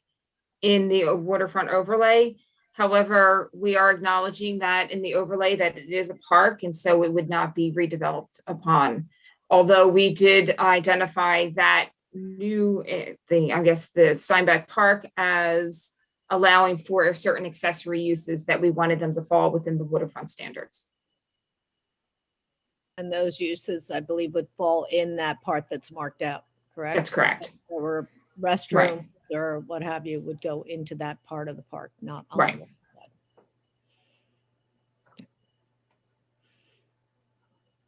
in the waterfront overlay. However, we are acknowledging that in the overlay that it is a park, and so it would not be redeveloped upon. Although we did identify that new thing, I guess the Steinbeck Park as allowing for certain accessory uses that we wanted them to fall within the waterfront standards. And those uses, I believe, would fall in that part that's marked out, correct? That's correct. Or restrooms or what have you would go into that part of the park, not on Right. the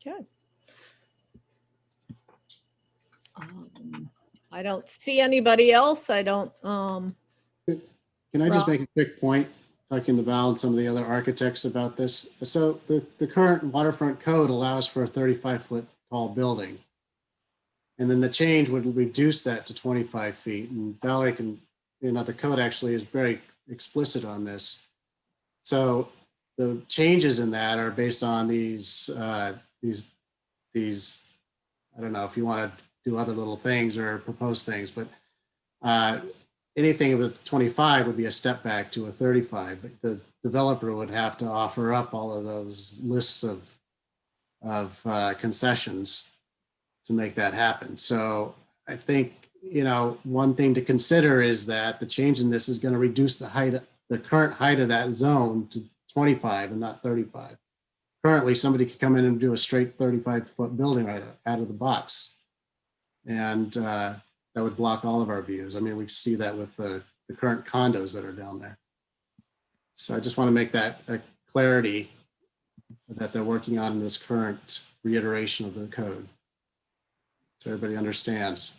side. Okay. I don't see anybody else. I don't, Can I just Rob? make a quick point, talking to Val and some of the other architects about this? So the current waterfront code allows for a 35-foot tall building. And then the change would reduce that to 25 feet. And Valerie can, the code actually is very explicit on this. So the changes in that are based on these, I don't know if you want to do other little things or propose things, but anything with 25 would be a step back to a 35, but the developer would have to offer up all of those lists of concessions to make that happen. So I think, one thing to consider is that the change in this is going to reduce the current height of that zone to 25 and not 35. Currently, somebody could come in and do a straight 35-foot building right out of the box. And that would block all of our views. I mean, we see that with the current condos that are down there. So I just want to make that a clarity that they're working on in this current reiteration of the code. So everybody understands.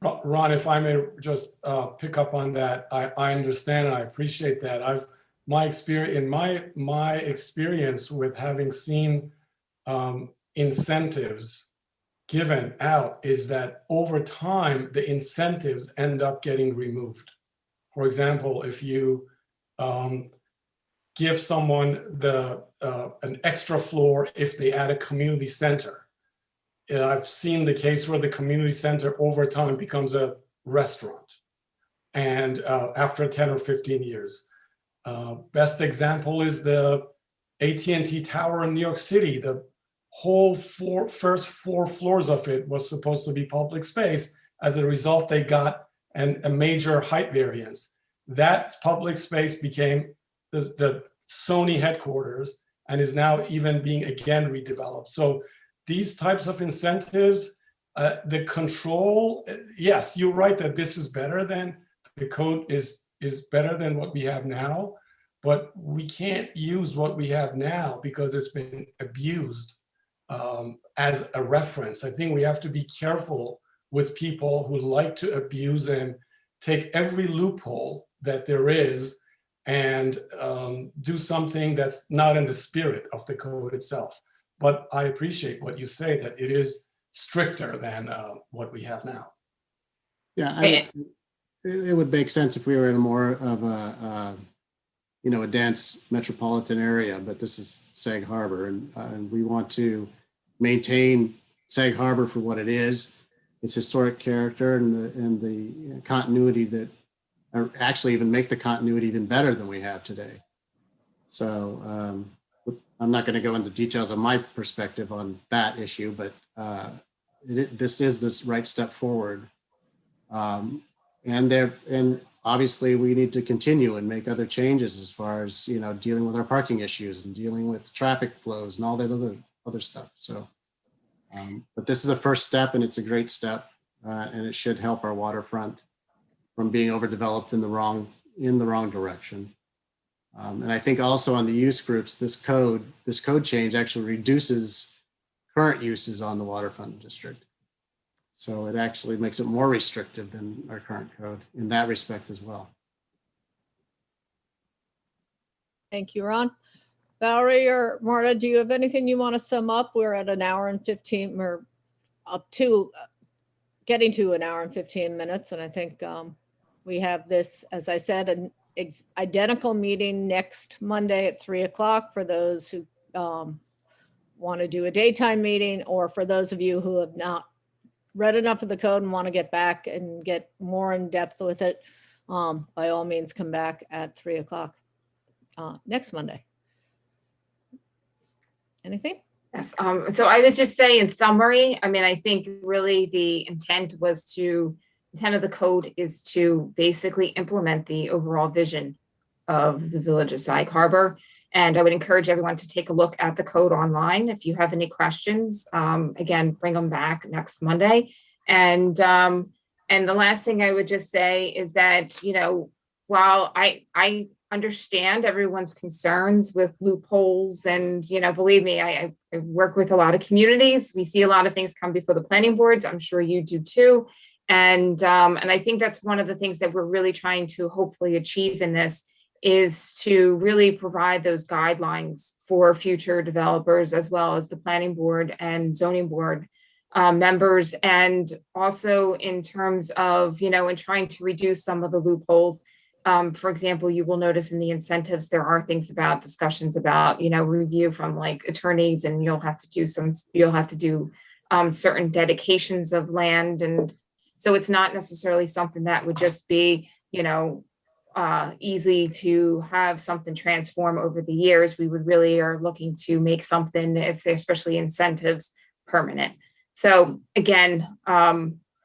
Ron, if I may just pick up on that, I understand and I appreciate that. My experience with having seen incentives given out is that over time, the incentives end up getting removed. For example, if you give someone an extra floor if they add a community center, I've seen the case where the community center over time becomes a restaurant, and after 10 or 15 years. Best example is the AT&T Tower in New York City. The whole first 4 floors of it was supposed to be public space. As a result, they got a major height variance. That public space became the Sony headquarters and is now even being again redeveloped. So these types of incentives, the control, yes, you're right that this is better than the code is better than what we have now, but we can't use what we have now because it's been abused as a reference. I think we have to be careful with people who like to abuse and take every loophole that there is and do something that's not in the spirit of the code itself. But I appreciate what you say, that it is stricter than what we have now. Yeah, it would make sense if we were in more of a dense metropolitan area, but this is Sag Harbor, and we want to maintain Sag Harbor for what it is, its historic character, and the continuity that actually even make the continuity even better than we have today. So I'm not going to go into details of my perspective on that issue, but this is the right step forward. And obviously we need to continue and make other changes as far as, dealing with our parking issues and dealing with traffic flows and all that other stuff. So, but this is the first step, and it's a great step, and it should help our waterfront from being overdeveloped in the wrong direction. And I think also on the use groups, this code change actually reduces current uses on the waterfront district. So it actually makes it more restrictive than our current code in that respect as well. Thank you, Ron. Valerie or Marta, do you have anything you want to sum up? We're at an hour and 15, or up to getting to an hour and 15 minutes. And I think we have this, as I said, an identical meeting next Monday at 3 o'clock for those who want to do a daytime meeting, or for those of you who have not read enough of the code and want to get back and get more in depth with it, by all means, come back at 3 o'clock next Monday. Anything? Yes. So I would just say in summary, I mean, I think really the intent of the code is to basically implement the overall vision of the Village of Sag Harbor. And I would encourage everyone to take a look at the code online. If you have any questions, again, bring them back next Monday. And the last thing I would just say is that, you know, while I understand everyone's concerns with loopholes, and, you know, believe me, I work with a lot of communities. We see a lot of things come before the planning boards. I'm sure you do too. And I think that's one of the things that we're really trying to hopefully achieve in this, is to really provide those guidelines for future developers, as well as the planning board and zoning board members. And also in terms of, you know, in trying to reduce some of the loopholes. For example, you will notice in the incentives, there are things about discussions about, you know, review from like attorneys, and you'll have to do certain dedications of land. And so it's not necessarily something that would just be, you know, easy to have something transform over the years. We would really are looking to make something, if they're especially incentives, permanent. So again,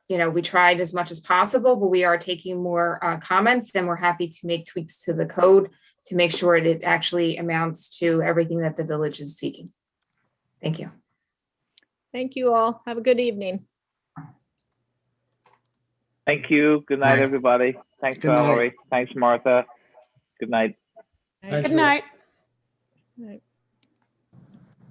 you know, we tried as much as possible, but we are taking more comments, and we're happy to make tweaks to the code to make sure it actually amounts to everything that the village is seeking. Thank you. Thank you all. Have a good evening. Thank you. Good night, Night. everybody. Thanks, Good night. Valerie. Thanks, Martha. Good night. Thank Good you. night. Right.